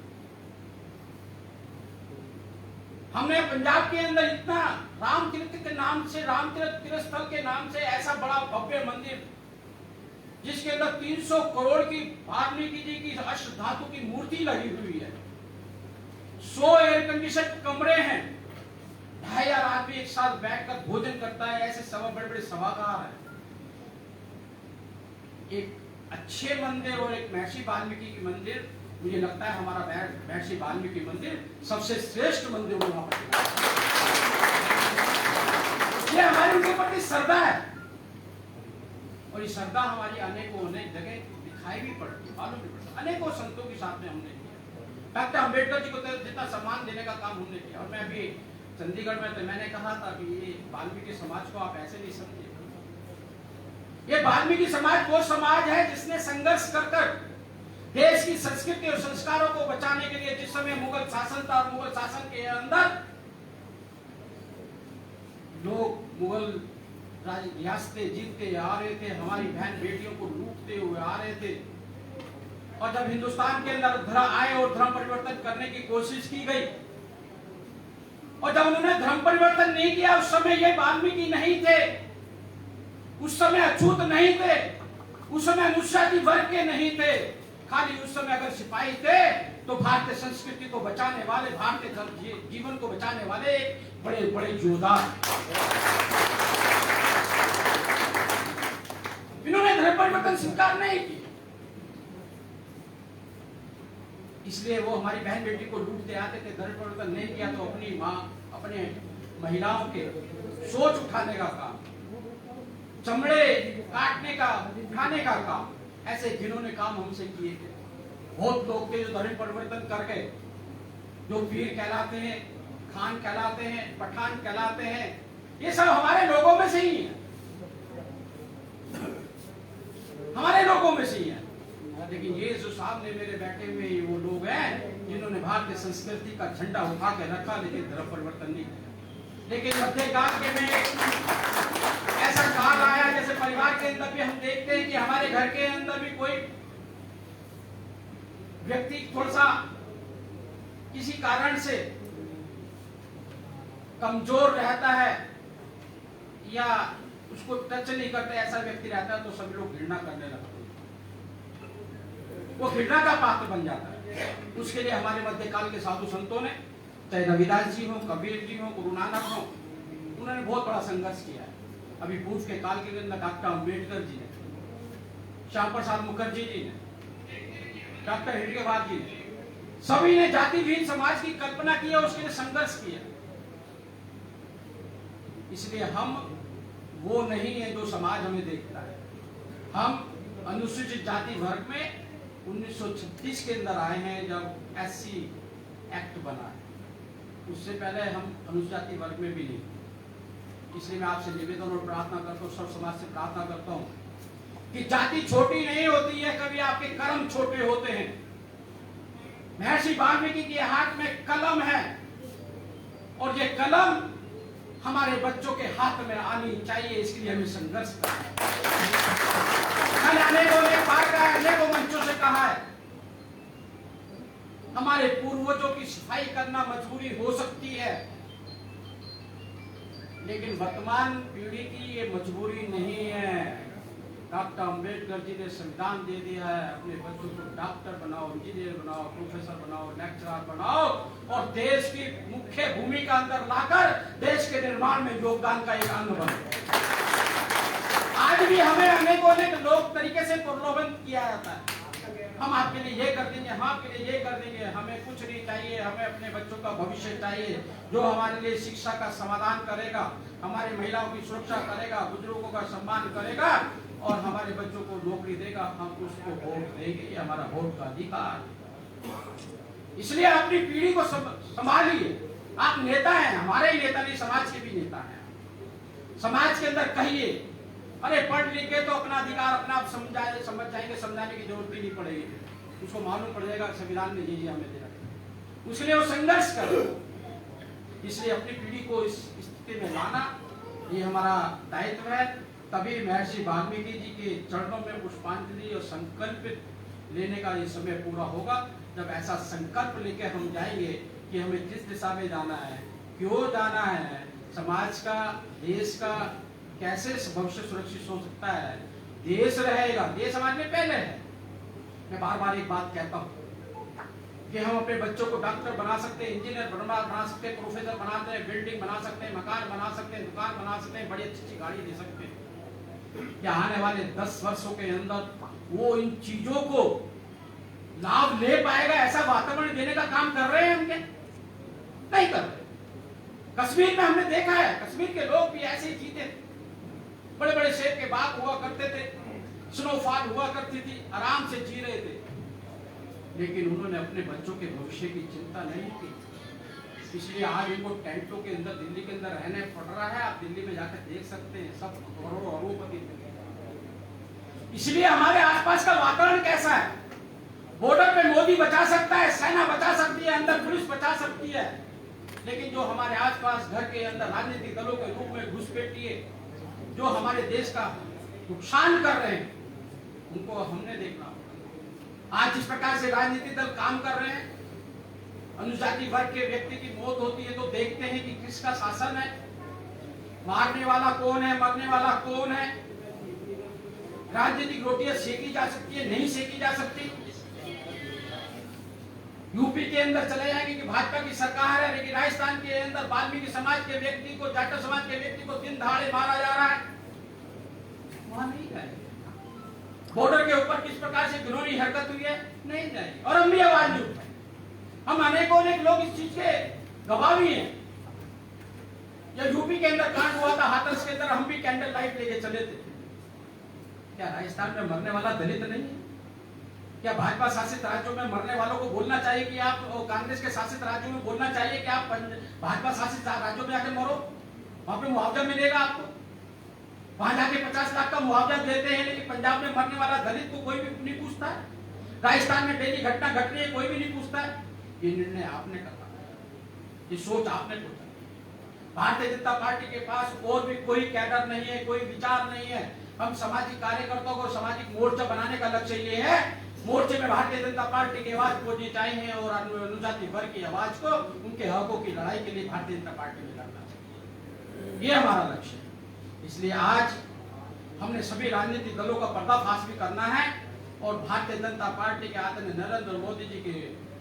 Speaker 2: हमने पंजाब के अंदर इतना रामतीर्थ के नाम से, रामतीर्थ तीर्थ स्थल के नाम से ऐसा बड़ा भव्य मंदिर जिसके अंदर 300 करोड़ की वाल्मीकि जी की अष्ट धातु की मूर्ति लगी हुई है, 100 एयर कंडीशन कमरे हैं, 2500 आदमी एक साथ बैठकर भोजन करता है, ऐसे सभा बड़े बड़े सभागार हैं। एक अच्छे मंदिर और एक महर्षि वाल्मीकि की मंदिर, मुझे लगता है हमारा महर्षि वाल्मीकि मंदिर सबसे श्रेष्ठ मंदिर वहां पर। ये हमारी उनके प्रति श्रद्धा है, और ये श्रद्धा हमारी अनेकों अनेक जगह दिखाई भी पड़ती, मालूम भी पड़ता। अनेकों संतों के साथ में हमने किया, डॉक्टर अम्बेडकर जी को जितना सम्मान देने का काम हमने किया। और मैं अभी चंडीगढ़ में तो मैंने कहा था कि ये वाल्मीकि समाज को आप ऐसे नहीं समझिए, ये वाल्मीकि समाज वो समाज है जिसने संघर्ष कर कर देश की संस्कृति और संस्कारों को बचाने के लिए, जिस समय मुगल शासन था और मुगल शासन के अंदर लोग मुगल रियासतें जीतते आ रहे थे, हमारी बहन बेटियों को लूटते हुए आ रहे थे, और जब हिंदुस्तान के अंदर धर्म आए और धर्म परिवर्तन करने की कोशिश की गई, और जब उन्होंने धर्म परिवर्तन नहीं किया, उस समय ये वाल्मीकि नहीं थे, उस समय अछूत नहीं थे, उस समय अनुसूचित वर्ग के नहीं थे, खाली उस समय अगर सिपाही थे तो भारतीय संस्कृति को बचाने वाले, भारतीय जीवन को बचाने वाले बड़े बड़े योद्धा। इन्होंने धर्म परिवर्तन स्वीकार नहीं किया, इसलिए वो हमारी बहन बेटी को लूटते आते थे। धर्म परिवर्तन नहीं किया तो अपनी माँ, अपने महिलाओं के सोच उठाने का काम, चमड़े काटने का, उठाने का काम, ऐसे जिन्होंने काम हमसे किए थे। बहुत लोग थे जो धर्म परिवर्तन करके, जो पीर कहलाते हैं, खान कहलाते हैं, पठान कहलाते हैं, ये सब हमारे लोगों में से ही है, हमारे लोगों में से ही है। लेकिन ये जो सामने मेरे बैठे हुए वो लोग हैं जिन्होंने भारतीय संस्कृति का झंडा उठा के रखा, लेकिन धर्म परिवर्तन नहीं किया। लेकिन मध्यकाल के में ऐसा काल आया, जैसे परिवार के अंदर भी हम देखते हैं कि हमारे घर के अंदर भी कोई व्यक्ति थोड़ा सा किसी कारण से कमजोर रहता है या उसको टच नहीं करते, ऐसा व्यक्ति रहता है तो सभी लोग घृणा करने लगते हैं, वो घृणा का पात्र बन जाता है। उसके लिए हमारे मध्यकाल के साधु संतों ने, चाहे रविदास जी हो, कबीर जी हो, गुरु नानक हो, उन्होंने बहुत बड़ा संघर्ष किया है। अभी पूर्व के काल के अंदर डॉक्टर अम्बेडकर जी ने, श्याम प्रसाद मुखर्जी जी ने, डॉक्टर हिडकेवार जी ने, सभी ने जाति विहीन समाज की कल्पना की और उसके लिए संघर्ष किया। इसलिए हम वो नहीं है जो समाज हमें देखता है। हम अनुसूचित जाति वर्ग में 1936 के अंदर आए हैं, जब SC एक्ट बना है। उससे पहले हम अनुसूचित जाति वर्ग में भी नहीं। इसलिए मैं आपसे निवेदन और प्रार्थना करता हूँ, सब समाज से प्रार्थना करता हूँ कि जाति छोटी नहीं होती है, कभी आपके कर्म छोटे होते हैं। महर्षि वाल्मीकि के हाथ में कलम है, और ये कलम हमारे बच्चों के हाथ में आनी चाहिए, इसके लिए हमें संघर्ष करना है। अनेकों ने बार कहा, अनेकों मंचों से कहा है, हमारे पूर्वजों की सफाई करना मजबूरी हो सकती है, लेकिन वर्तमान पीढ़ी की ये मजबूरी नहीं है। डॉक्टर अम्बेडकर जी ने संविधान दे दिया है, अपने बच्चों को डॉक्टर बनाओ, इंजीनियर बनाओ, प्रोफेसर बनाओ, लेक्चरर बनाओ, और देश की मुख्य भूमिका अंदर लाकर देश के निर्माण में योगदान का एक अंग बनो। आज भी हमें अनेकों अनेक लोग तरीके से प्रलोभन किया जाता है, हम आपके लिए ये कर देंगे, हम आपके लिए ये कर देंगे, हमें कुछ नहीं चाहिए, हमें अपने बच्चों का भविष्य चाहिए जो हमारे लिए शिक्षा का समाधान करेगा, हमारी महिलाओं की सुरक्षा करेगा, बुजुर्गों का सम्मान करेगा और हमारे बच्चों को नौकरी देगा, हम उसको वोट देंगे, ये हमारा वोट का अधिकार। इसलिए अपनी पीढ़ी को संभालिए। आप नेता हैं, हमारे ही नेता नहीं, समाज के भी नेता हैं। समाज के अंदर कहिए, अरे पढ़ लिख के तो अपना अधिकार अपना आप समझ जाएंगे, समझाने की जरूरत भी नहीं पड़ेगी, उसको मालूम पड़ जाएगा संविधान ने ये हमें दे रखा। उसलिए वो संघर्ष करो। इसलिए अपनी पीढ़ी को इस स्थिति में लाना ये हमारा दायित्व है। तभी महर्षि वाल्मीकि जी के चरणों में पुष्पांजलि और संकल्प लेने का ये समय पूरा होगा। जब ऐसा संकल्प लेकर हम जाएंगे कि हमें जिस दिशा में जाना है, क्यों जाना है, समाज का, देश का कैसे भविष्य सुरक्षित हो सकता है, देश रहेगा, देश हमारे लिए पहले है। मैं बार बार एक बात कहता हूँ कि हम अपने बच्चों को डॉक्टर बना सकते हैं, इंजीनियर बना सकते हैं, प्रोफेसर बनाते हैं, बिल्डिंग बना सकते हैं, मकान बना सकते हैं, दुकान बना सकते हैं, बड़ी अच्छी गाड़ी दे सकते हैं। क्या आने वाले 10 वर्षों के अंदर वो इन चीजों को लाभ ले पाएगा ऐसा वातावरण देने का काम कर रहे हैं हम क्या? नहीं कर रहे। कश्मीर में हमने देखा है, कश्मीर के लोग भी ऐसे ही जीते थे। बड़े बड़े सेब के बाग हुआ करते थे, स्नोफॉल हुआ करती थी, आराम से जी रहे थे, लेकिन उन्होंने अपने बच्चों के भविष्य की चिंता नहीं की। इसलिए आज इनको टेंटों के अंदर, दिल्ली के अंदर रहने पड़ रहा है। आप दिल्ली में जाकर देख सकते हैं, सब करोड़ों अरबपति। इसलिए हमारे आसपास का वातावरण कैसा है? बॉर्डर पे मोदी बचा सकता है, सेना बचा सकती है, अंदर पुलिस बचा सकती है, लेकिन जो हमारे आसपास घर के अंदर राजनीतिक दलों के रूप में घुसपैठिए जो हमारे देश का नुकसान कर रहे हैं, उनको हमने देखना। आज जिस प्रकार से राजनीतिक दल काम कर रहे हैं, अनुजाति वर्ग के व्यक्ति की मौत होती है तो देखते हैं कि किसका शासन है, मारने वाला कौन है, मरने वाला कौन है। राजनीतिक रोटियां सेकी जा सकती है, नहीं सेकी जा सकती। यूपी के अंदर चले जाएंगे कि भाजपा की सरकार है, लेकिन राजस्थान के अंदर वाल्मीकि समाज के व्यक्ति को, जाटव समाज के व्यक्ति को दिन दहाड़े मारा जा रहा है। वहां नहीं जाएंगे। बॉर्डर के ऊपर किस प्रकार से घिनौनी हरकत हुई है, नहीं जाएंगे। और हम भी आवाज नहीं उठाएंगे। हम अनेकों लोग इस चीज के गवाह भी हैं। जब यूपी के अंदर कांड हुआ था हाथरस के अंदर, हम भी कैंडल लाइट लेके चले थे। क्या राजस्थान में मरने वाला दलित नहीं है? क्या भाजपा शासित राज्यों में मरने वालों को बोलना चाहिए कि आप, कांग्रेस के शासित राज्यों में बोलना चाहिए कि आप भाजपा शासित राज्यों में जाके मरो, वहां पे मुआवजा मिलेगा आपको? वहां जाके 50 लाख का मुआवजा देते हैं, लेकिन पंजाब में मरने वाला दलित को कोई भी नहीं पूछता है। राजस्थान में डेली घटना घट रही है, कोई भी नहीं पूछता है। ये निर्णय आपने करना है, ये सोच आपने सोचा। भारतीय जनता पार्टी के पास और भी कोई कैडर नहीं है, कोई विचार नहीं है। हम सामाजिक कार्यकर्ताओं को सामाजिक मोर्चा बनाने का लक्ष्य ये है। मोर्चे में भारतीय जनता पार्टी की आवाज पहुंचनी चाहिए और अनुजाति वर्ग की आवाज को, उनके हकों की लड़ाई के लिए भारतीय जनता पार्टी में लड़ना चाहिए। ये हमारा लक्ष्य है। इसलिए आज हमने सभी राजनीतिक दलों का पर्दाफाश भी करना है और भारतीय जनता पार्टी के आदरणीय नरेंद्र मोदी जी के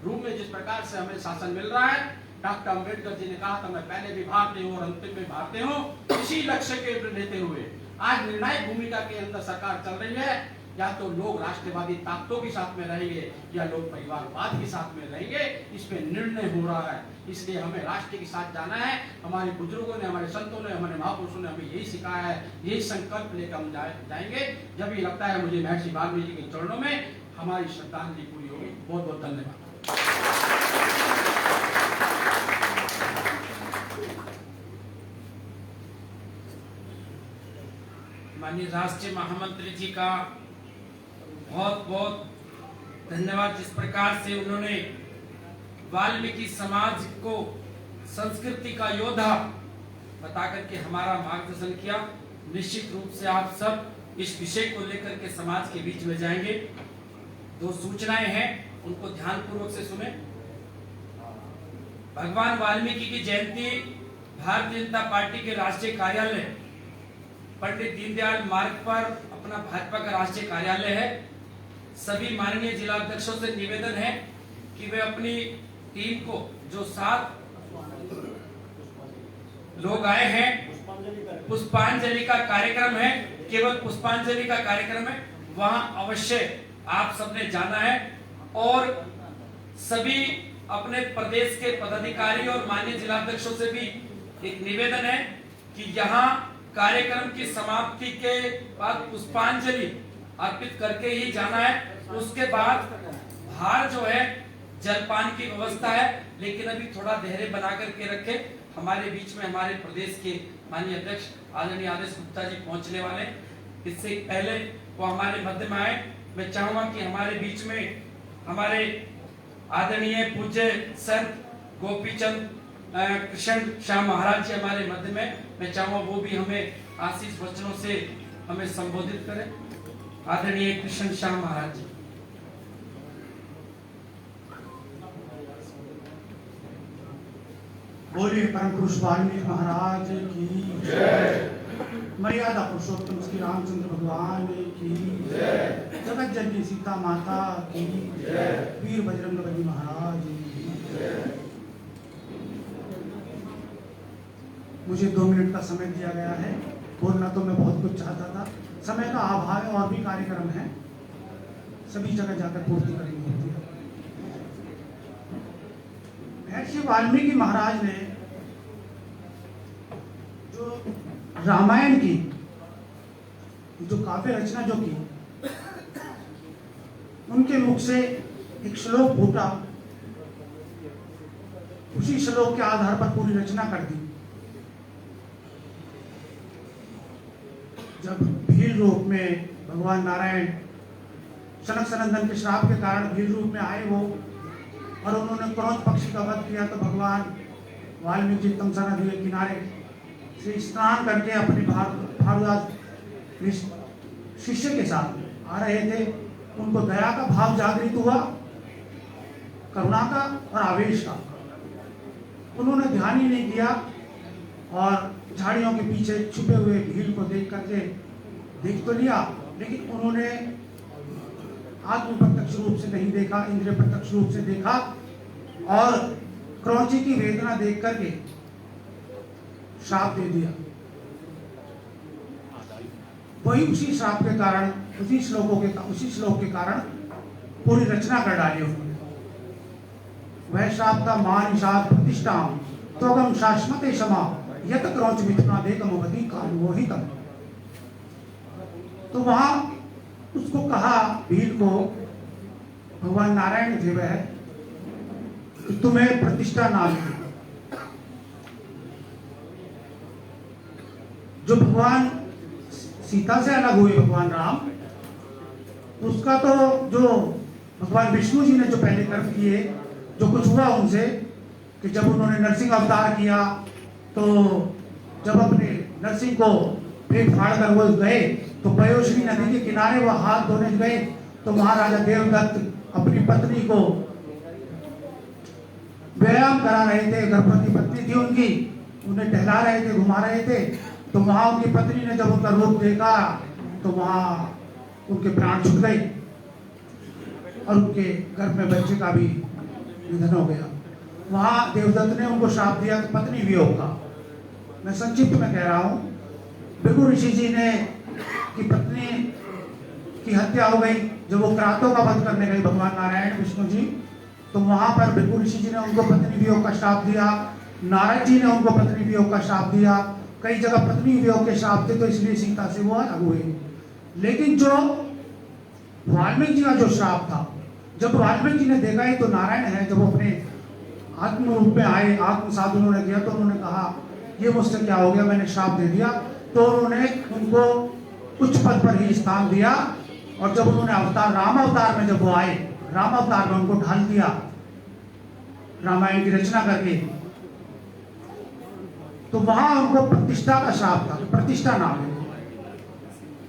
Speaker 2: रूप में जिस प्रकार से हमें शासन मिल रहा है, डॉक्टर अम्बेडकर जी ने कहा था मैं पहले भी भारतीय हूँ और अंतिम में भारतीय हूँ। इसी लक्ष्य के लेते हुए आज निर्णायक भूमिका के अंदर सरकार चल रही है। या तो लोग राष्ट्रवादी ताकतों के साथ में रहेंगे या लोग परिवारवाद के साथ में रहेंगे, इसमें निर्णय हो रहा है। इसलिए हमें राष्ट्र के साथ जाना है। हमारे बुजुर्गों ने, हमारे संतों ने, हमारे महापुरुषों ने हमें यही सिखाया है, यही संकल्प लेकर हम जाएंगे। जब भी लगता है मुझे महर्षि वाल्मीकि के चरणों में हमारी श्रद्धांजलि पूरी होगी। बहुत बहुत धन्यवाद।
Speaker 1: माननीय राष्ट्रीय महामंत्री जी का बहुत बहुत धन्यवाद। जिस प्रकार से उन्होंने वाल्मीकि समाज को संस्कृति का योद्धा बता करके हमारा मार्गदर्शन किया। निश्चित रूप से आप सब इस विषय को लेकर के समाज के बीच में जाएंगे। दो सूचनाएं हैं, उनको ध्यान पूर्वक से सुने। भगवान वाल्मीकि की जयंती भारतीय जनता पार्टी के राष्ट्रीय कार्यालय पंडित दीनदयाल मार्ग पर अपना भाजपा का राष्ट्रीय कार्यालय है। सभी माननीय जिला अध्यक्षों से निवेदन है कि वे अपनी टीम को, जो 7 लोग आए हैं, पुष्पांजलि का कार्यक्रम है, केवल पुष्पांजलि का कार्यक्रम है, वहां अवश्य आप सबने जाना है। और सभी अपने प्रदेश के पदाधिकारी और माननीय जिला अध्यक्षों से भी एक निवेदन है कि यहाँ कार्यक्रम की समाप्ति के बाद पुष्पांजलि अर्पित करके ही जाना है। उसके बाद बाहर जो है जलपान की व्यवस्था है, लेकिन अभी थोड़ा धैर्य बना करके रखे। हमारे बीच में हमारे प्रदेश के माननीय अध्यक्ष आदरणीय आदेश गुप्ता जी पहुंचने वाले, इससे पहले वो हमारे मध्य में आए। मैं चाहूंगा कि हमारे बीच में हमारे आदरणीय पूज्य संत गोपीचंद
Speaker 2: कृष्ण शाह महाराज जी हमारे मध्य में, मैं चाहूँगा वो भी हमें आशीष वचनों से हमें संबोधित करें। आदरणीय कृष्ण शाह महाराज जी।
Speaker 7: बोलिए परम पुरुष वाल्मीकि महाराज की जय। मर्यादा पुरुषोत्तम श्री रामचंद्र भगवान की जय। जगत जननी सीता माता की जय। वीर बजरंग बली महाराज की जय। मुझे 2 मिनट का समय दिया गया है। बोलना तो मैं बहुत कुछ चाहता था, समय का अभाव है और भी कार्यक्रम है, सभी जगह जाकर पूर्ति करनी होती है। महर्षि वाल्मीकि महाराज ने जो रामायण की जो काव्य रचना जो की, उनके मुख से एक श्लोक फूटा, उसी श्लोक के आधार पर पूरी रचना कर दी। जब भील रूप में भगवान नारायण सनक सनंदन के श्राप के कारण भील रूप में आए वो, और उन्होंने क्रौंच पक्षी का वध किया, तो भगवान वाल्मीकि तमसा नदी के किनारे से स्नान करके अपने भारद्वाज शिष्य के साथ आ रहे थे। उनको दया का भाव जागृत हुआ, करुणा का और आवेश का। उन्होंने ध्यान ही नहीं किया और झाड़ियों के पीछे छुपे हुए भीड़ को देख करके देख तो लिया, लेकिन उन्होंने आत्म प्रत्यक्ष रूप से नहीं देखा, इंद्रिय प्रत्यक्ष रूप से देखा और क्रौंची की वेदना देख करके श्राप दे दिया। वही उसी श्राप के कारण, उसी श्लोक के कारण पूरी रचना कर डाली उन्होंने। वह श्राप था मान निषाद प्रतिष्ठा त्वगम शाश्वते क्षमा यत क्रौंच मिथुना देकम वदी कालमोहितम। तो वहां उसको कहा भील को, भगवान नारायण थे वह, कि तुम्हें प्रतिष्ठा ना मिली। जो भगवान सीता से अलग हुए भगवान राम, उसका तो जो भगवान विष्णु जी ने जो पहले कर्म किए, जो कुछ हुआ उनसे, कि जब उन्होंने नरसिंह अवतार किया, तो जब अपने नरसिंह को फेंक फाड़ कर वो गए, तो पयोश्री नदी के किनारे वो हाथ धोने गए, तो महाराजा देवदत्त अपनी पत्नी को व्यायाम करा रहे थे, गर्भवती पत्नी थी उनकी, उन्हें टहला रहे थे, घुमा रहे थे। तो वहां उनकी पत्नी ने जब उनका रूप देखा, तो वहां उनके प्राण छूट गए और उनके गर्भ में बच्चे का भी निधन हो गया। वहां देवदत्त ने उनको श्राप दिया कि पत्नी वियोग का। मैं संक्षिप्त में कह रहा हूं, भृगु ऋषि जी ने की पत्नी की हत्या हो गई जब वो क्रातों का वध करने गए भगवान नारायण विष्णु जी, तो वहां पर भृगु ऋषि जी ने उनको पत्नी वियोग का श्राप दिया। नारद जी ने उनको पत्नी वियोग का श्राप दिया। कई जगह पत्नी वियोग के श्राप थे, तो इसलिए सीता से वो अलग हुए। लेकिन जो वाल्मीकि जी का जो श्राप था, जब वाल्मीकि जी ने देखा ही तो नारायण है, जब अपने आत्म रूप में आए, आत्म साधु उन्होंने किया, तो उन्होंने कहा ये मुझसे क्या हो गया, मैंने श्राप दे दिया। तो उन्होंने उनको उच्च पद पर ही स्थान दिया, और जब उन्होंने अवतार राम अवतार में जब वो आए, राम अवतार में उनको ढाल दिया रामायण की रचना करके, तो वहां उनको प्रतिष्ठा का श्राप था, प्रतिष्ठा नाम है।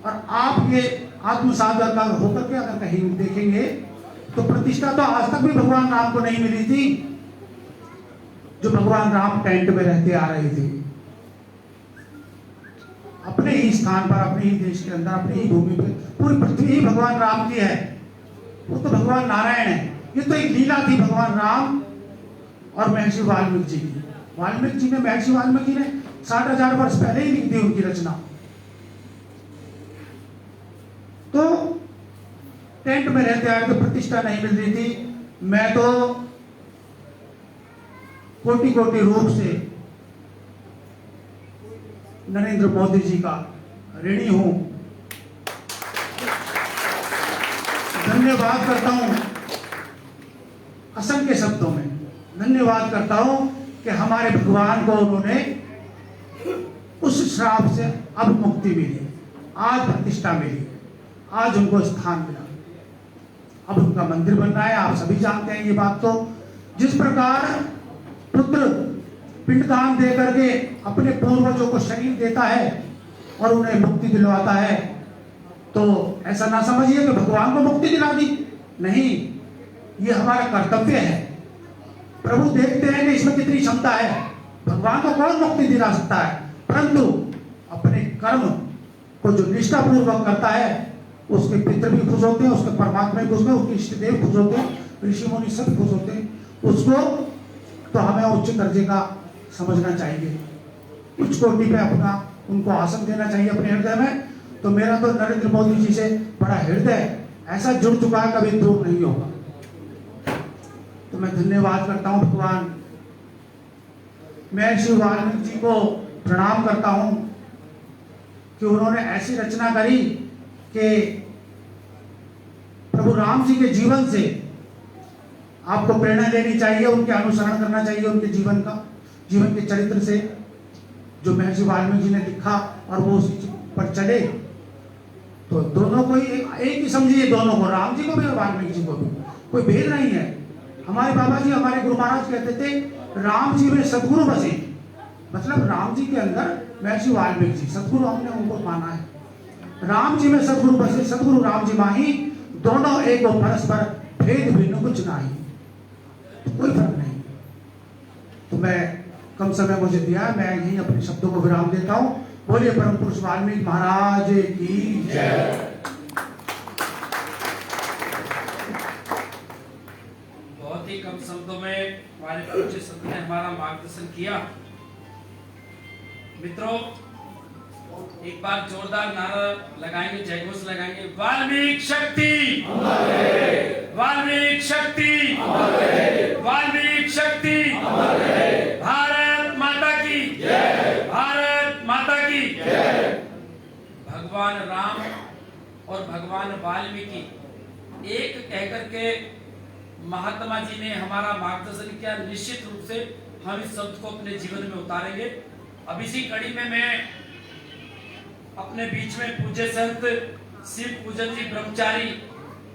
Speaker 7: और आप ये आत्म साधु का होकर के अगर कहीं देखेंगे, तो प्रतिष्ठा तो आज तक भी भगवान राम को नहीं मिली थी। जो भगवान राम टेंट में रहते आ रहे थे, अपने ही स्थान पर, अपने ही देश के अंदर, अपनी ही भूमि पे, पूरी पृथ्वी ही भगवान राम की है। वो तो भगवान नारायण है। ये तो एक लीला थी भगवान राम और महर्षि वाल्मीकि जी की। वाल्मीकि जी ने, महर्षि वाल्मीकि ने 60,000 वर्ष पहले ही लिख दी उनकी रचना। तो टेंट में रहते आए तो प्रतिष्ठा नहीं मिल रही थी। मैं तो कोटि कोटि रूप से नरेंद्र मोदी जी का ऋणी हूं। धन्यवाद करता हूं, असंख्य शब्दों में धन्यवाद करता हूं कि हमारे भगवान को उन्होंने उस श्राप से अब मुक्ति मिली, आज प्रतिष्ठा मिली, आज उनको स्थान मिला। अब उनका मंदिर बन रहा है। आप सभी जानते हैं ये बात। तो जिस प्रकार पुत्र पिंडदान दे करके अपने पूर्वजों को शरीर देता है और उन्हें मुक्ति दिलवाता है, तो ऐसा ना समझिए कि भगवान को मुक्ति दिला दी, नहीं, ये हमारा कर्तव्य है। प्रभु देखते हैं कि इसमें कितनी क्षमता है। भगवान को कौन मुक्ति दिला सकता है, परंतु अपने कर्म को जो निष्ठा पूर्वक करता है उसके पितृ भी खुश होते हैं, उसके परमात्मा भी खुश होते हैं, उसके इष्ट देव खुश होते हैं, ऋषि मुनि सब खुश होते हैं। उसको तो हमें उच्च दर्जे का समझना चाहिए, उच्च कोटि पे अपना उनको आसन देना चाहिए अपने हृदय में। तो मेरा तो नरेंद्र मोदी जी से बड़ा हृदय ऐसा जुड़ चुका है, कभी दूर नहीं होगा। तो मैं धन्यवाद करता हूं भगवान, मैं श्री वाल्मीकि जी को प्रणाम करता हूं कि उन्होंने ऐसी रचना करी कि प्रभु राम जी के जीवन से आपको प्रेरणा लेनी चाहिए, उनके अनुसरण करना चाहिए, उनके जीवन के चरित्र से जो महर्षि वाल्मीकि जी ने लिखा और वो उसी पर चले। तो दोनों को एक ही समझिए, दोनों को, राम जी को भी और वाल्मीकि जी को भी, कोई भेद नहीं है। हमारे बाबा जी, हमारे गुरु महाराज कहते थे राम जी में सदगुरु बसे, मतलब राम जी के अंदर महर्षि वाल्मीकि जी सदगुरु, हमने उनको माना है। राम जी में सदगुरु बसे, सदगुरु राम जी माही, दोनों एक और परस्पर भेद भिन्न कुछ नहीं, तो कोई फर्क नहीं। तो मैं कम समय मुझे दिया, मैं यही अपने शब्दों को विराम देता हूँ। बोलिए परम पुरुष वाल्मीकि महाराज की जय।
Speaker 1: बहुत ही कम शब्दों में हमारे पूज्य संत ने हमारा मार्गदर्शन किया। मित्रों, एक बार जोरदार नारा लगाएंगे, जयघोष लगाएंगे, वाल्मीकि शक्ति, वाल्मीकि शक्ति, वाल्मीकि शक्ति, भारत माता की जय, भारत माता की जय। भगवान राम और भगवान वाल्मीकि एक कहकर के महात्मा जी ने हमारा मार्गदर्शन किया। निश्चित रूप से हम इस शब्द को अपने जीवन में उतारेंगे। अब इसी कड़ी में मैं अपने बीच में पूज्य संत शिव पूजन जी ब्रह्मचारी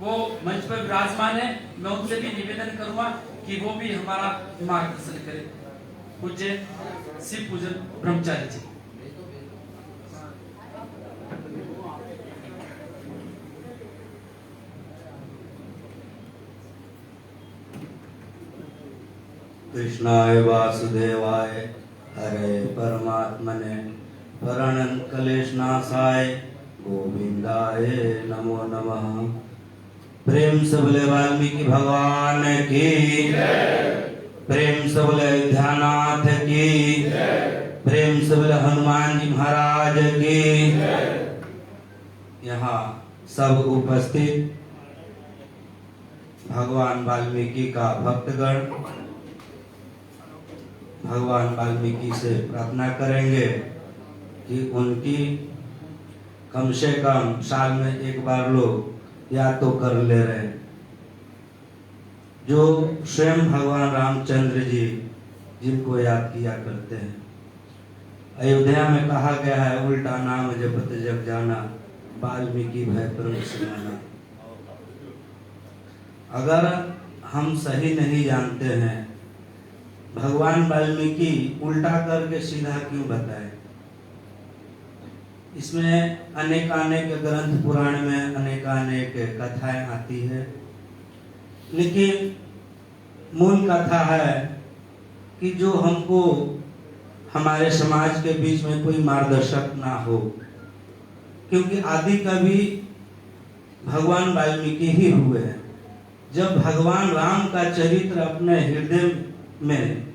Speaker 1: वो मंच पर विराजमान है, मैं उनसे भी निवेदन करूंगा कि वो भी हमारा मार्गदर्शन करें। पूज्य शिव पूजन ब्रह्मचारी जी।
Speaker 8: कृष्णाय वासुदेवाय हरे परमात्मने प्रणन क्लेशनाशाय गोविंदाय नमो नमः। प्रेम से बोले वाल्मीकि भगवान की प्रेम से बोले अयोध्यानाथ की प्रेम से बोले हनुमान जी महाराज की। यहाँ सब उपस्थित भगवान वाल्मीकि का भक्तगण भगवान वाल्मीकि से प्रार्थना करेंगे कि उनकी कम से कम साल में एक बार लोग याद तो कर ले रहे, जो स्वयं भगवान रामचंद्र जी जिनको याद किया करते हैं। अयोध्या में कहा गया है, उल्टा नाम जपत जग जाना, वाल्मीकि भय परम समाना। अगर हम सही नहीं जानते हैं, भगवान वाल्मीकि उल्टा करके सीधा क्यों बताए? इसमें अनेकानेक ग्रंथ पुराण में अनेकानेक कथाएं आती है, लेकिन मूल कथा है कि जो हमको हमारे समाज के बीच में कोई मार्गदर्शक ना हो, क्योंकि आदि कवि भगवान वाल्मीकि ही हुए हैं। जब भगवान राम का चरित्र अपने हृदय में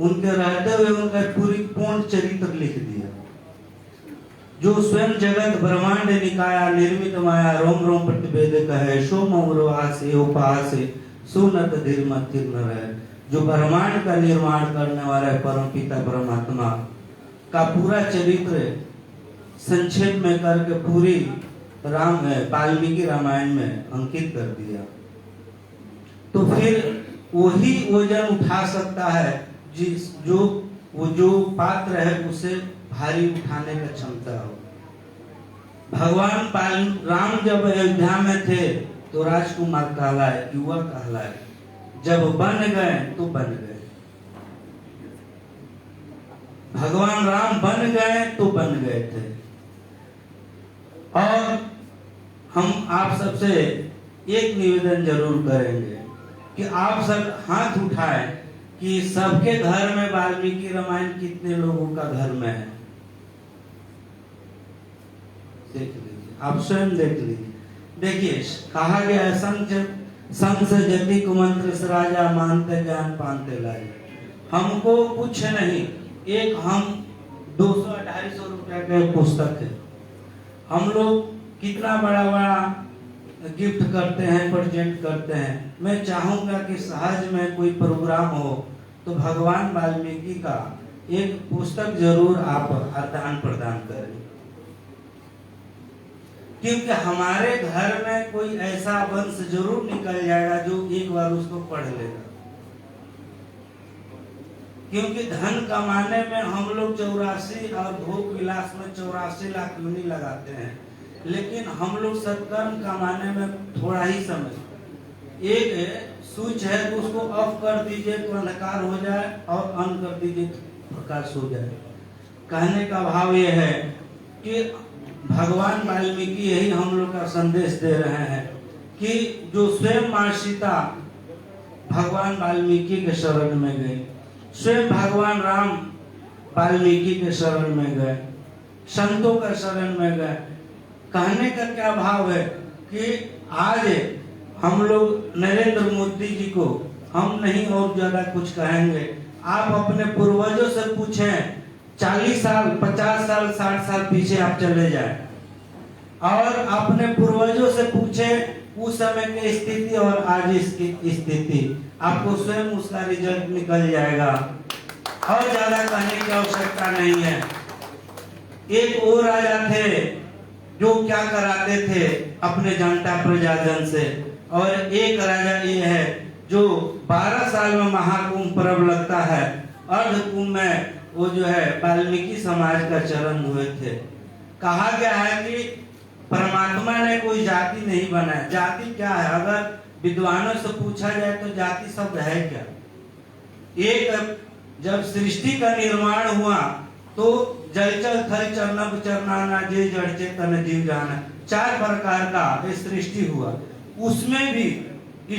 Speaker 8: उनके रहते हुए उनका पूरी पूर्ण चरित्र लिख दिया, जो स्वयं जगत ब्रह्मांड निकाया निर्मित माया रोम रोम प्रतिवेद कहे सो मौरवासे उपासे सुनत धीर मथिर न रहे। जो ब्रह्मांड का निर्माण करने वाला परम पिता परमात्मा का पूरा चरित्र संक्षेप में करके पूरी वाल्मीकि रामायण में अंकित कर दिया, तो फिर वही वजन उठा सकता है जो पात्र है उसे भारी उठाने का क्षमता हो। भगवान राम जब अयोध्या में थे तो राजकुमार कहलाए, युवा कहलाए, जब बन गए तो बन गए। भगवान राम बन गए तो बन गए थे। और हम आप सबसे एक निवेदन जरूर करेंगे कि आप सब हाथ उठाएं कि सबके घर में वाल्मीकि रामायण कितने लोगों का घर में है, देख लीजिए, आप स्वयं देख लीजिए। देखिए कहा गया है संत से जति कुमंत्र से राजा मानते ज्ञान पानते लाए। हमको कुछ नहीं, एक हम 200-250 रुपया का पुस्तक है, हम लोग कितना बड़ा बड़ा गिफ्ट करते हैं, प्रेजेंट करते हैं। मैं चाहूंगा कि सहज में कोई प्रोग्राम हो तो भगवान वाल्मीकि का एक पुस्तक जरूर आप आदान प्रदान करें, क्योंकि हमारे घर में कोई ऐसा वंश जरूर निकल जाएगा जो एक बार उसको पढ़ लेगा। क्योंकि धन कमाने में हम लोग 84 और भोग विलास में 84 लाख यूनि लगाते हैं, लेकिन हम लोग सत्कर्म कमाने में थोड़ा ही समय, एक स्विच है तो उसको ऑफ कर दीजिए तो अंधकार हो जाए और ऑन कर दीजिए तो प्रकाश हो जाए। कहने का भाव यह है कि भगवान वाल्मीकि यही हम लोग का संदेश दे रहे हैं कि जो स्वयं मां सीता भगवान वाल्मीकि के शरण में गई, स्वयं भगवान राम वाल्मीकि के शरण में गए, संतों के शरण में गए। कहने का क्या भाव है कि आज हम लोग नरेंद्र मोदी जी को हम नहीं और ज्यादा कुछ कहेंगे। आप अपने पूर्वजों से पूछें, 40 साल 50 साल 60 साल पीछे आप चले जाएं और अपने पूर्वजों से पूछें उस समय की स्थिति और आज इसकी स्थिति, आपको स्वयं उसका रिजल्ट निकल जाएगा और ज्यादा कहने की आवश्यकता नहीं है। एक और राजा थे जो क्या कराते थे अपने जनता प्रजाजन से, और एक राजा ये है जो 12 साल में महाकुंभ पर्व लगता है, अर्ध कुंभ में वो जो है वाल्मीकि समाज का चरण हुए थे। कहा गया है कि परमात्मा ने कोई जाति नहीं बनाया। जाति क्या है? अगर विद्वानों से पूछा जाए तो जाति शब्द है क्या? एक जब सृष्टि का निर्माण हुआ तो जलचर थल चरणब चरनाना जे जड़ चेतन जीव जाना, 4 प्रकार का ये सृष्टि हुआ। उसमें भी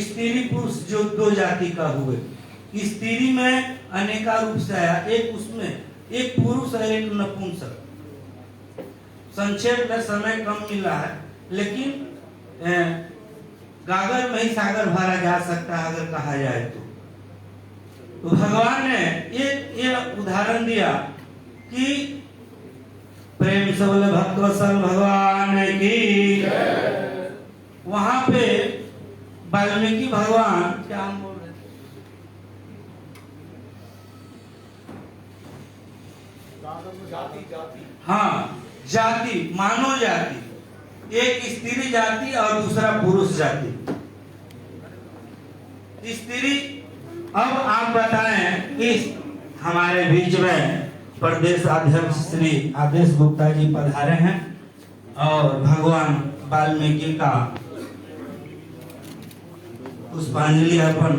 Speaker 8: स्त्री पुरुष जो 2 जाति का हुए। स्त्री में अनेका रूप से आया, एक उसमें एक पुरुष है एक नपुंसक। संक्षेप में समय कम मिला है, लेकिन गागर में ही सागर भरा जा सकता है अगर कहा जाए तो भगवान ने ये उदाहरण दिया कि प्रेम से बोले भक्तवत्सल भगवान की। वहां पे वाल्मीकि भगवान क्या हम बोल रहे थे? हाँ, जाति, मानव जाति, एक स्त्री जाति और दूसरा पुरुष जाति। स्त्री, अब आप बताएं इस हमारे बीच में प्रदेश अध्यक्ष श्री आदेश गुप्ता जी पधारे हैं और भगवान वाल्मीकि का पुष्पांजलि अर्पण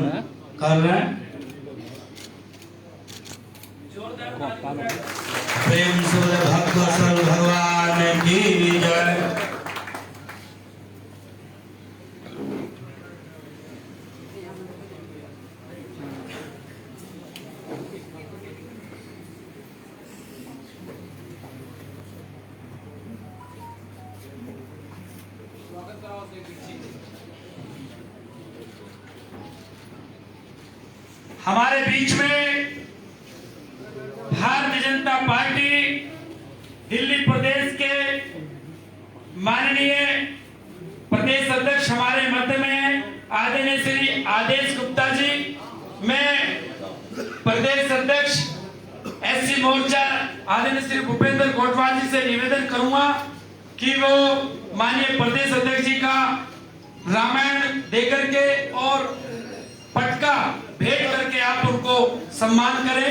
Speaker 8: कर रहे हैं। प्रेम से भक्त वत्सल भगवान की जय।
Speaker 1: हमारे बीच में भारतीय जनता पार्टी दिल्ली प्रदेश के माननीय प्रदेश अध्यक्ष हमारे मध्य में आदरणीय श्री आदेश गुप्ता जी, मैं प्रदेश अध्यक्ष एससी मोर्चा आदरणीय श्री भूपेंद्र गोटवाल जी से निवेदन करूंगा कि वो माननीय प्रदेश अध्यक्ष जी का रामायण देकर के और पटका भेंट करके आप उनको सम्मान करें,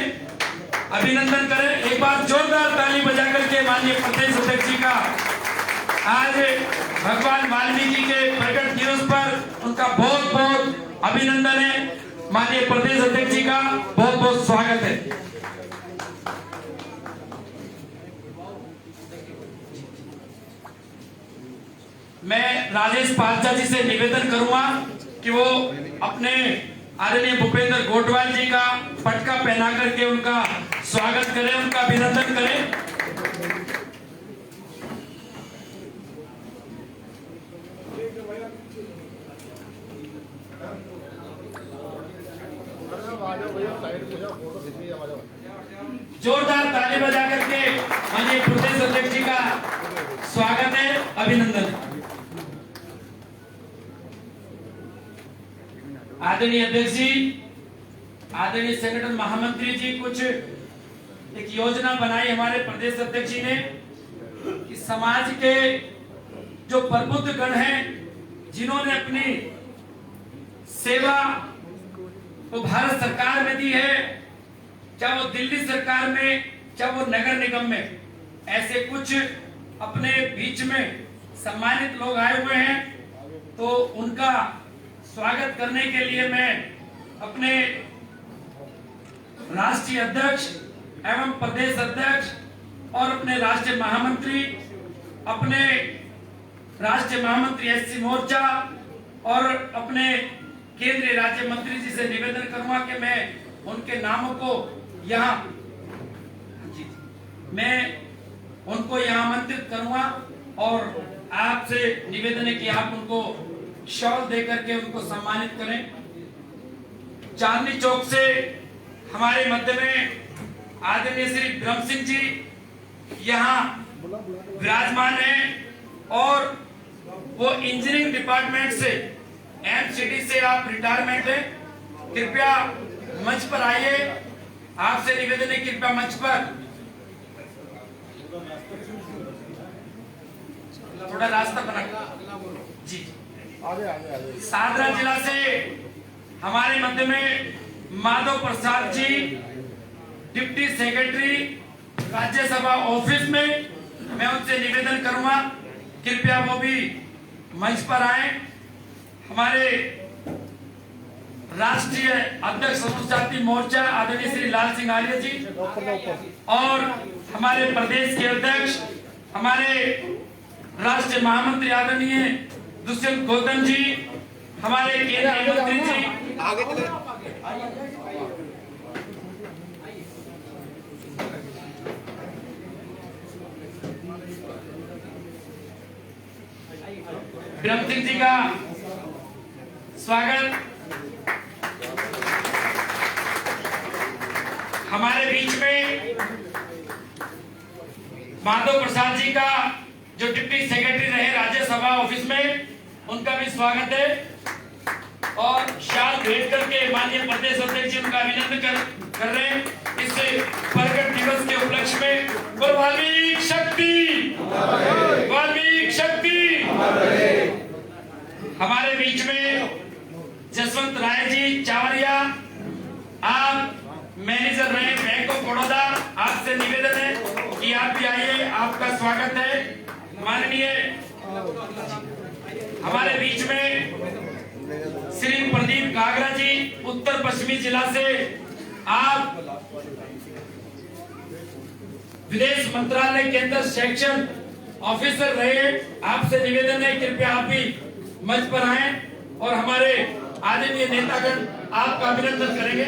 Speaker 1: अभिनंदन करें। एक बार जोरदार ताली बजा करके माननीय प्रदेश अध्यक्ष जी का आज भगवान वाल्मीकि के प्रकट दिवस पर उनका बहुत बहुत अभिनंदन है। माननीय प्रदेश अध्यक्ष जी का बहुत बहुत स्वागत है। मैं राजेश पालचा जी से निवेदन करूंगा कि वो अपने आदरणीय भूपेंद्र गोटवाल जी का पटका पहना करके उनका स्वागत करें, उनका अभिनंदन करें। जोरदार ताली बजा करके माननीय प्रदेश अध्यक्ष जी का स्वागत है, अभिनंदन। आदरणीय अध्यक्ष जी, आदरणीय संगठन महामंत्री जी, कुछ एक योजना बनाई हमारे प्रदेश अध्यक्ष जी ने कि समाज के जो प्रबुद्ध गण हैं, जिन्होंने अपनी सेवा वो भारत सरकार में दी है, चाहे वो दिल्ली सरकार में, चाहे वो नगर निगम में, ऐसे कुछ अपने बीच में सम्मानित लोग आए हुए हैं, तो उनका स्वागत करने के लिए मैं अपने राष्ट्रीय अध्यक्ष एवं प्रदेश अध्यक्ष और अपने राष्ट्रीय महामंत्री, अपने राष्ट्रीय महामंत्री एससी मोर्चा और अपने केंद्रीय राज्य मंत्री जी से निवेदन करूंगा कि मैं उनके नामों को यहाँ आमंत्रित करूंगा और आपसे निवेदन है कि आप उनको शॉल दे करके उनको सम्मानित करें। चांदनी चौक से हमारे मध्य में आदरणीय श्री ब्रह्म सिंह जी यहाँ विराजमान हैं और वो इंजीनियरिंग डिपार्टमेंट से एमसीडी से आप रिटायरमेंट है। कृपया मंच पर आइए, आपसे निवेदन है कृपया मंच पर थोड़ा रास्ता बना जी। सादरा जिला से हमारे मध्य में Madhav Prasad ji, deputy secretary Rajya Sabha office में, मैं उनसे निवेदन करूंगा कृपया वो भी मंच पर आए। हमारे राष्ट्रीय अध्यक्ष अनुसूचित मोर्चा आदरणीय श्री लाल सिंह आर्य जी और हमारे प्रदेश के अध्यक्ष, हमारे राष्ट्रीय महामंत्री आदरणीय दुष्यंत गौतम जी, हमारे केंद्रीय मंत्री जी, ब्रह्म सिंह जी का स्वागत। हमारे बीच में माधव प्रसाद जी का जो डिप्टी सेक्रेटरी रहे राज्यसभा ऑफिस में, उनका भी स्वागत है और शाल भेंट करके माननीय प्रदेश अध्यक्ष जी उनका अभिनंदन कर रहे हैं इस प्रकट दिवस के उपलक्ष्य में। बोलो वाल्मीकि शक्ति, वाल्मीकि शक्ति। हमारे बीच में जसवंत राय जी चावरिया, आप मैनेजर रहे बैंक ऑफ बड़ौदा, आपसे निवेदन है कि आप भी आइए, आपका स्वागत है। माननीय हमारे बीच में श्री प्रदीप गागरा जी, उत्तर पश्चिमी जिला से, आप विदेश मंत्रालय के अंदर सेक्शन ऑफिसर रहे, आपसे निवेदन है कृपया आप भी मंच पर आए और हमारे आदरणीय नेतागण आपका अभिनंदन करेंगे।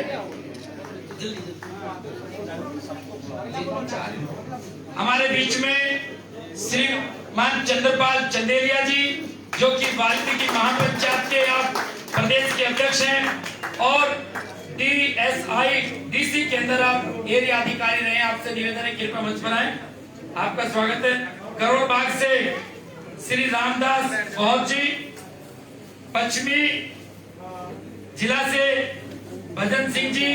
Speaker 1: हमारे बीच में श्रीमान चंद्रपाल चंदेलिया जी, जो कि वाल्मीकि महापंचायत के आप प्रदेश के अध्यक्ष हैं और DSI DC के अंदर आप एरिया अधिकारी रहे, आपसे निवेदन है कृपया मंच पर आए, आपका स्वागत है। करोड़ बाग से श्री रामदास गौर जी, पश्चिमी जिला से भजन सिंह जी,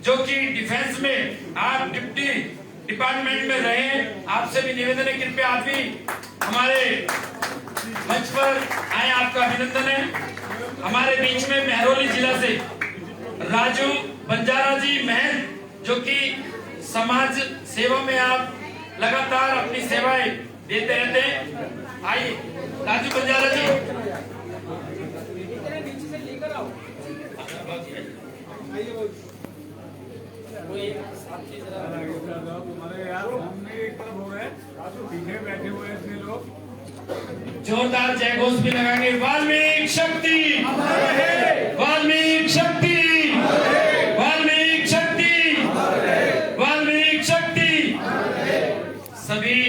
Speaker 1: जो कि डिफेंस में आप डिप्टी डिपार्टमेंट में रहे, आपसे भी निवेदन है कृपया आप भी हमारे मंच पर आए, आपका अभिनंदन है। हमारे बीच में महरौली जिला से राजू बंजारा जी महन, जो कि समाज सेवा में आप लगातार अपनी सेवाएं देते रहते हैं, आइए राजू बंजारा जी।
Speaker 4: तुम्हारे यार सामने एक तरफ हो रहे हैं, पीछे बैठे हुए हैं इतने लोग।
Speaker 1: जोरदार जय घोष भी लगाएंगे। वाल्मीकि शक्ति, वाल्मीकि शक्ति, वाल्मीकि शक्ति, वाल्मीकि शक्ति। सभी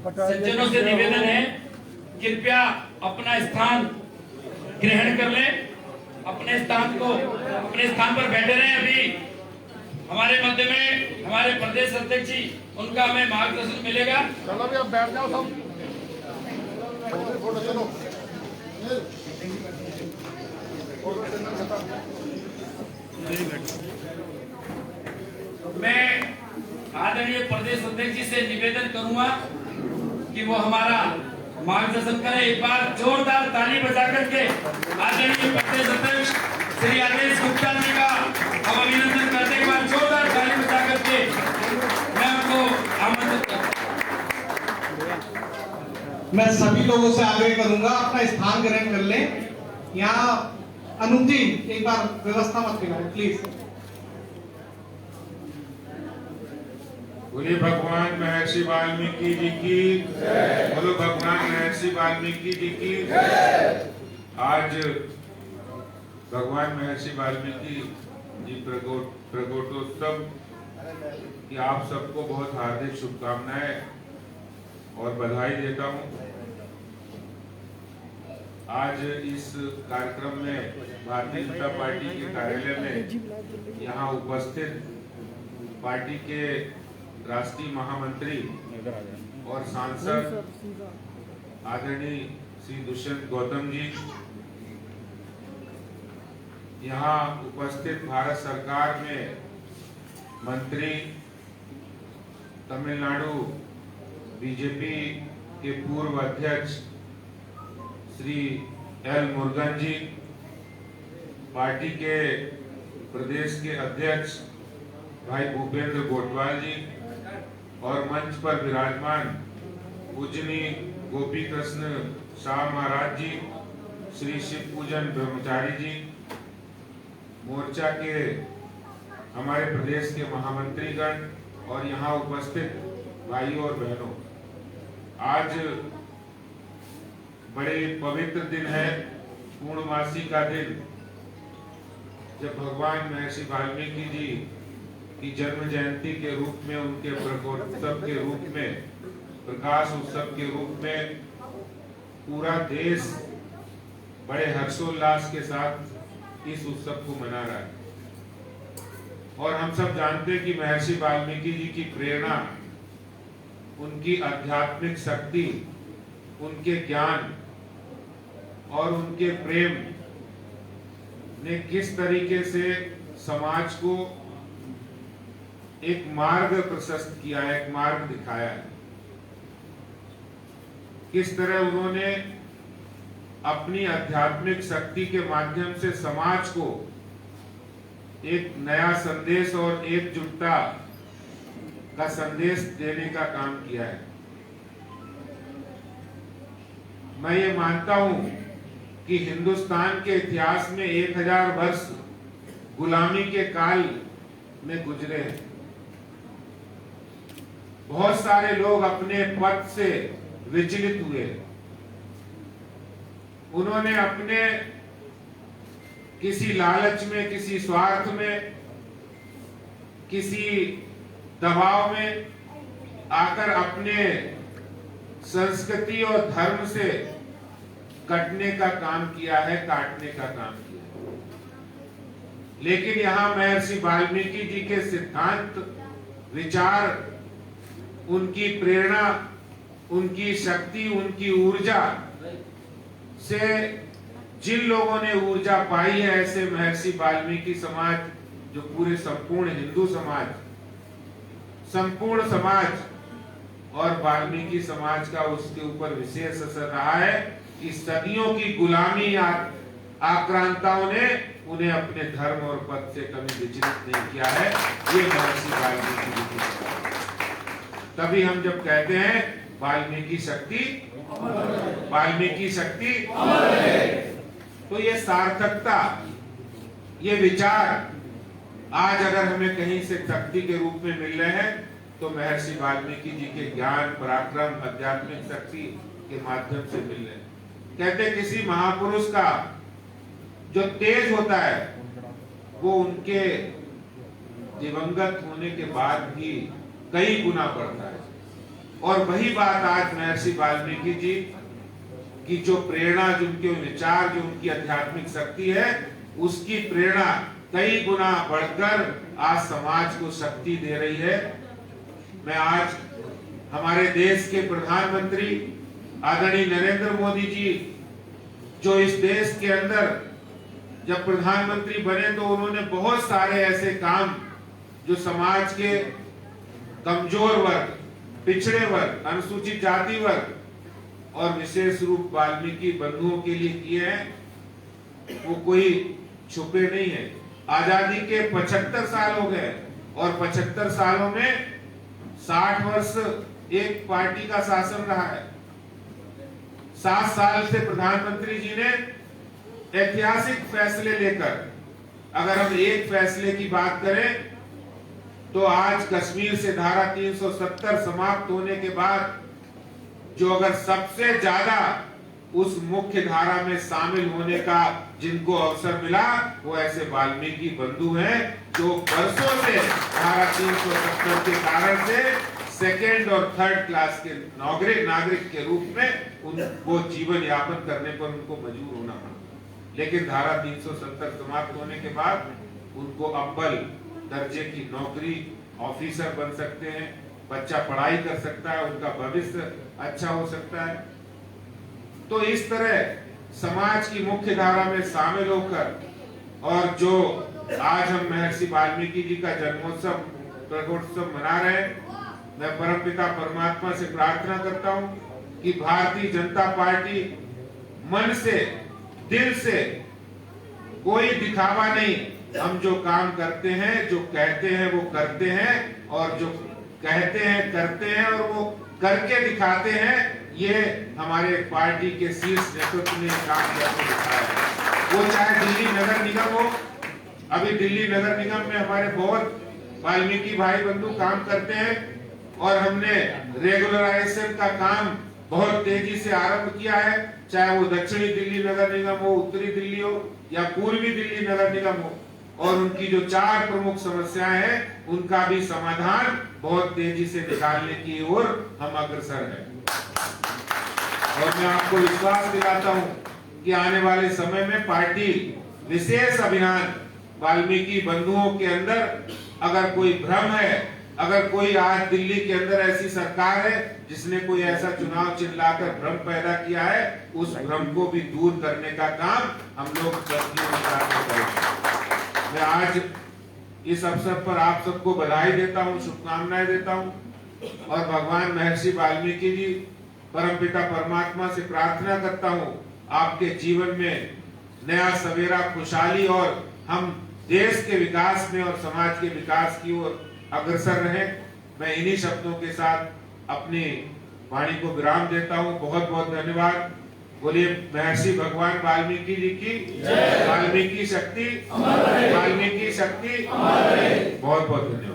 Speaker 1: सज्जनों से निवेदन है, कृपया अपना स्थान ग्रहण कर लें, अपने स्थान पर बैठे रहें। अभी हमारे मध्य में हमारे प्रदेश अध्यक्ष जी, उनका हमें मार्गदर्शन मिलेगा।
Speaker 4: चलो भी अब बैठ जाओ सब। चलो
Speaker 1: मैं आदरणीय प्रदेश अध्यक्ष जी से निवेदन करूंगा कि वो हमारा मार्गदर्शन करें। एक बार जोरदार ताली बजा करके आदरणीय प्रदेश अध्यक्ष श्री आदेश गुप्ता जी का हम अभिनंदन करते के बाद जोरदार ताली बजा करके मैं उनको आमंत्रित करता हूं।
Speaker 3: मैं सभी लोगों से आग्रह करूंगा अपना स्थान ग्रहण कर लें। यहाँ अनूप जी एक बार व्यवस्था मत बिगाड़ें प्लीज।
Speaker 5: बोलिए भगवान महर्षि वाल्मीकि जी की जय। बोलो भगवान महर्षि वाल्मीकि जी की जय। आज भगवान महर्षि वाल्मीकि जी प्रकोटोत्सव की आप सबको बहुत हार्दिक शुभकामनाएं और बधाई देता हूं। आज इस कार्यक्रम में भारतीय जनता पार्टी के कार्यालय में यहाँ उपस्थित पार्टी के राष्ट्रीय महामंत्री और सांसद आदरणीय श्री दुष्यंत गौतम जी, यहाँ उपस्थित भारत सरकार में मंत्री, तमिलनाडु बीजेपी के पूर्व अध्यक्ष श्री एल मुरुगन जी, पार्टी के प्रदेश के अध्यक्ष भाई भूपेंद्र गोटवाल जी और मंच पर विराजमान पूजनीय गोपी कृष्ण शाह महाराज जी, श्री शिव पूजन ब्रह्मचारी जी, मोर्चा के हमारे प्रदेश के महामंत्रीगण और यहाँ उपस्थित भाइयों और बहनों, आज बड़े पवित्र दिन है, पूर्णमासी का दिन, जब भगवान महर्षि वाल्मीकि जी की जन्म जयंती के रूप में, उनके प्रकोत्सव के रूप में, प्रकाश उत्सव के रूप में पूरा देश बड़े हर्षोल्लास के साथ इस उत्सव को मना रहा है। और हम सब जानते हैं कि महर्षि वाल्मीकि जी की प्रेरणा, उनकी आध्यात्मिक शक्ति, उनके ज्ञान और उनके प्रेम ने किस तरीके से समाज को एक मार्ग प्रशस्त किया है, एक मार्ग दिखाया है। किस तरह उन्होंने अपनी आध्यात्मिक शक्ति के माध्यम से समाज को एक नया संदेश और एकजुटता का संदेश देने का काम किया है। मैं ये मानता हूं कि हिंदुस्तान के इतिहास में 1000 वर्ष गुलामी के काल में गुजरे हैं। बहुत सारे लोग अपने पद से विचलित हुए, उन्होंने अपने किसी लालच में, किसी स्वार्थ में, किसी दबाव में आकर अपने संस्कृति और धर्म से कटने का काम किया है, काटने का काम किया है। लेकिन यहाँ महर्षि वाल्मीकि जी के सिद्धांत, विचार, उनकी प्रेरणा, उनकी शक्ति, उनकी ऊर्जा से जिन लोगों ने ऊर्जा पाई है, ऐसे महर्षि वाल्मीकि समाज, जो पूरे संपूर्ण हिंदू समाज, संपूर्ण समाज और वाल्मीकि समाज का उसके ऊपर विशेष असर रहा है कि सदियों की गुलामी या आक्रांताओं ने उन्हें अपने धर्म और पद से कभी विचलित नहीं किया है। ये महर्षि वाल्मीकि जी की, तभी हम जब कहते हैं वाल्मीकि शक्ति, वाल्मीकि शक्ति, तो ये सार्थकता, ये विचार आज अगर हमें कहीं से शक्ति के रूप में मिल रहे हैं तो महर्षि वाल्मीकि जी के ज्ञान, पराक्रम, आध्यात्मिक शक्ति के माध्यम से मिल रहे हैं। कहते किसी महापुरुष का जो तेज होता है वो उनके दिवंगत होने के बाद भी कई गुना बढ़ता है, और वही बात आज महर्षि वाल्मीकि जी की जो प्रेरणा, जो उनके विचार, जो उनकी आध्यात्मिक शक्ति है, उसकी प्रेरणा कई गुना बढ़कर आज समाज को शक्ति दे रही है। मैं आज हमारे देश के प्रधानमंत्री आदरणीय नरेंद्र मोदी जी, जो इस देश के अंदर जब प्रधानमंत्री बने तो उन्होंने बहुत सारे ऐसे काम जो समाज के कमजोर वर्ग, पिछड़े वर्ग, अनुसूचित जाति वर्ग और विशेष रूप वाल्मीकि बंधुओं के लिए किए हैं, वो कोई छुपे नहीं है। आजादी के 75 साल हो गए और 75 सालों में 60 वर्ष एक पार्टी का शासन रहा है। 7 साल से प्रधानमंत्री जी ने ऐतिहासिक फैसले लेकर, अगर हम एक फैसले की बात करें तो आज कश्मीर से धारा 370 समाप्त होने के बाद जो अगर सबसे ज्यादा उस मुख्य धारा में शामिल होने का जिनको अवसर मिला वो ऐसे वाल्मीकि बंधु हैं जो वर्षों से धारा 370 के कारण से सेकेंड और थर्ड क्लास के नागरिक के रूप में वो जीवन यापन करने पर उनको मजबूर होना पड़ा। लेकिन धारा 370 समाप्त होने के बाद उनको अव्वल दर्जे की नौकरी, ऑफिसर बन सकते हैं, बच्चा पढ़ाई कर सकता है, उनका भविष्य अच्छा हो सकता है। तो इस तरह समाज की मुख्य धारा में शामिल होकर, और जो आज हम महर्षि वाल्मीकि जी का जन्मोत्सव, प्रकटोत्सव मना रहे हैं, मैं परमपिता परमात्मा से प्रार्थना करता हूं कि भारतीय जनता पार्टी मन से, दिल से, कोई दिखावा नहीं, हम जो काम करते हैं, जो कहते हैं वो करते हैं, और जो कहते हैं करते हैं और वो करके दिखाते हैं। ये हमारे पार्टी के शीर्ष नेतृत्व ने काम करके दिखाया है। वो चाहे दिल्ली नगर निगम हो, अभी दिल्ली नगर निगम में हमारे बहुत वाल्मीकि भाई बंधु काम करते हैं, और हमने रेगुलराइजेशन का काम बहुत तेजी से आरंभ किया है, चाहे वो दक्षिणी दिल्ली नगर निगम हो, उत्तरी दिल्ली हो या पूर्वी दिल्ली नगर निगम हो। और उनकी जो 4 प्रमुख समस्याएं हैं उनका भी समाधान बहुत तेजी से निकालने की ओर हम अग्रसर हैं। और मैं आपको विश्वास दिलाता हूं कि आने वाले समय में पार्टी विशेष अभियान वाल्मीकि बंधुओं के अंदर, अगर कोई भ्रम है, अगर कोई आज दिल्ली के अंदर ऐसी सरकार है जिसने कोई ऐसा चुनाव चिल्लाकर भ्रम पैदा किया है, उस भ्रम को भी दूर करने का काम हम लोग करेंगे। मैं आज इस अवसर पर आप सबको बधाई देता हूं, शुभकामनाएं देता हूं, और भगवान महर्षि वाल्मीकि जी, परमपिता परमात्मा से प्रार्थना करता हूं आपके जीवन में नया सवेरा, खुशहाली, और हम देश के विकास में और समाज के विकास की ओर अग्रसर रहें। मैं इन्हीं शब्दों के साथ अपनी वाणी को विराम देता हूं। बहुत बहुत धन्यवाद। बोलिए महर्षि भगवान वाल्मीकि जी की जय। वाल्मीकि शक्ति, वाल्मीकि शक्ति। बहुत बहुत धन्यवाद।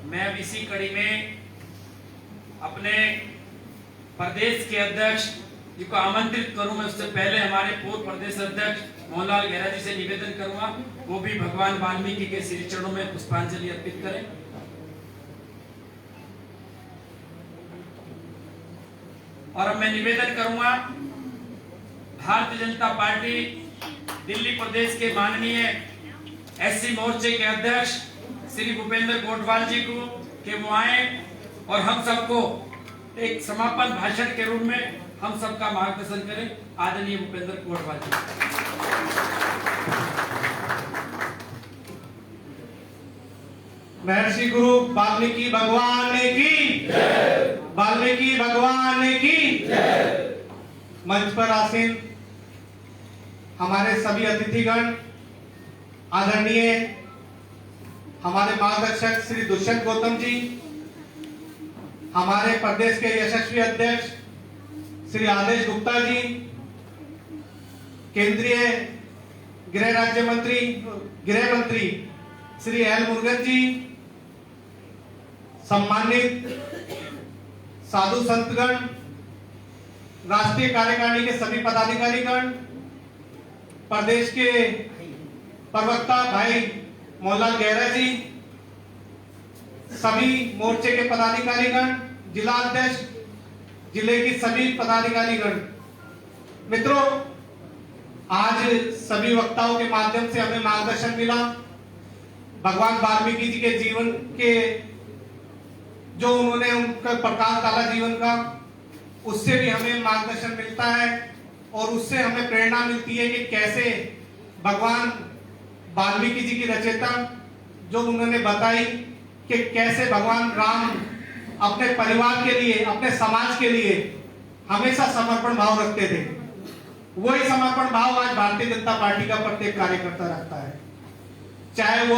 Speaker 1: मैं अब इसी कड़ी में अपने प्रदेश के अध्यक्ष जी को आमंत्रित करूं। मैं उससे पहले हमारे पूर्व प्रदेश अध्यक्ष मोहनलाल गहरा जी से निवेदन करूंगा वो भी भगवान वाल्मीकि के श्री चरणों में पुष्पांजलि अर्पित करें। और अब मैं निवेदन करूंगा भारतीय जनता पार्टी दिल्ली प्रदेश के माननीय एससी मोर्चे के अध्यक्ष श्री भूपेंद्र कोटवाल जी को कि वो आए और हम सबको एक समापन भाषण के रूप में हम सबका मार्गदर्शन करें। आदरणीय भूपेंद्र कोटवाल जी।
Speaker 3: महर्षि गुरु वाल्मीकि भगवान की जय। वाल्मीकि भगवान की जय। मंच पर आसीन हमारे सभी अतिथिगण, आदरणीय हमारे मार्गदर्शक श्री दुष्यंत गौतम जी, हमारे प्रदेश के यशस्वी अध्यक्ष श्री आदेश गुप्ता जी, केंद्रीय गृह मंत्री श्री एल मुरुगन जी, सम्मानित साधु संतगण, राष्ट्रीय कार्यकारिणी के सभी पदाधिकारीगण, प्रदेश के प्रवक्ता भाई मोहनलाल गहरा जी, सभी मोर्चे के पदाधिकारीगण, जिला अध्यक्ष, जिले की सभी पदाधिकारीगण, मित्रों, आज सभी वक्ताओं के माध्यम से हमें मार्गदर्शन मिला। भगवान वाल्मीकि जी के जीवन के जो उन्होंने उनका प्रकाश डाला जीवन का, उससे भी हमें मार्गदर्शन मिलता है और उससे हमें प्रेरणा मिलती है कि कैसे भगवान वाल्मीकि जी की रचयिता जो उन्होंने बताई कि कैसे भगवान राम अपने परिवार के लिए, अपने समाज के लिए हमेशा समर्पण भाव रखते थे। वही समर्पण भाव आज भारतीय जनता पार्टी का प्रत्येक कार्यकर्ता रखता है, चाहे वो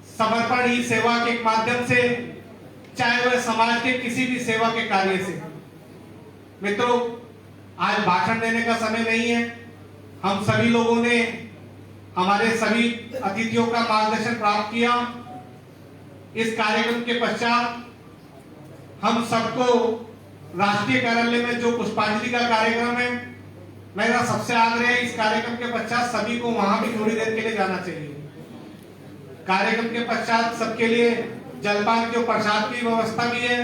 Speaker 3: समर्पण ही सेवा के माध्यम से, चाहे वह समाज के किसी भी सेवा के कार्य से। मित्रों, आज भाषण देने का समय नहीं है। हम सभी लोगों ने हमारे सभी अतिथियों का मार्गदर्शन प्राप्त किया। इस कार्यक्रम के पश्चात हम सबको राष्ट्रीय कार्यालय में जो पुष्पांजलि का कार्यक्रम है, मेरा सबसे आग्रह है इस कार्यक्रम के पश्चात सभी को वहां भी थोड़ी देर के लिए जाना चाहिए। कार्यक्रम के पश्चात सबके लिए जलपान जो प्रसाद की व्यवस्था भी है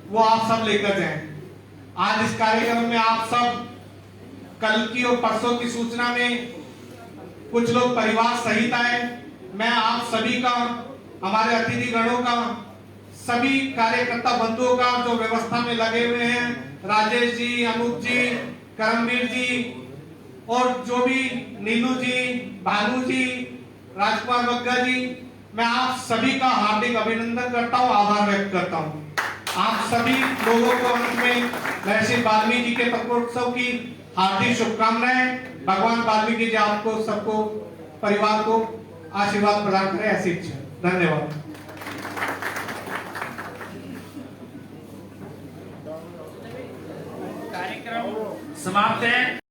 Speaker 3: वो आप सब लेकर जाएं। आज इस कार्यक्रम में आप सब कल की और परसों की सूचना में कुछ लोग परिवार सहित आए। मैं आप सभी का, हमारे अतिथि गणों का, सभी कार्यकर्ता बंधुओं का जो व्यवस्था में लगे हुए हैं, राजेश जी, अनूप जी, करमवीर जी और जो भी नीलू जी, भानु जी, राजकुमार बग्गा जी, मैं आप सभी का हार्दिक अभिनंदन करता हूं, आभार व्यक्त करता हूं। आप सभी लोगों को अंत में महर्षि वाल्मीकि जी के प्रकोत्सव की हार्दिक शुभकामनाएं। भगवान वाल्मीकि जी आपको सबको, परिवार को आशीर्वाद प्रदान करें, ऐसी इच्छा। धन्यवाद।
Speaker 1: कार्यक्रम समाप्त है।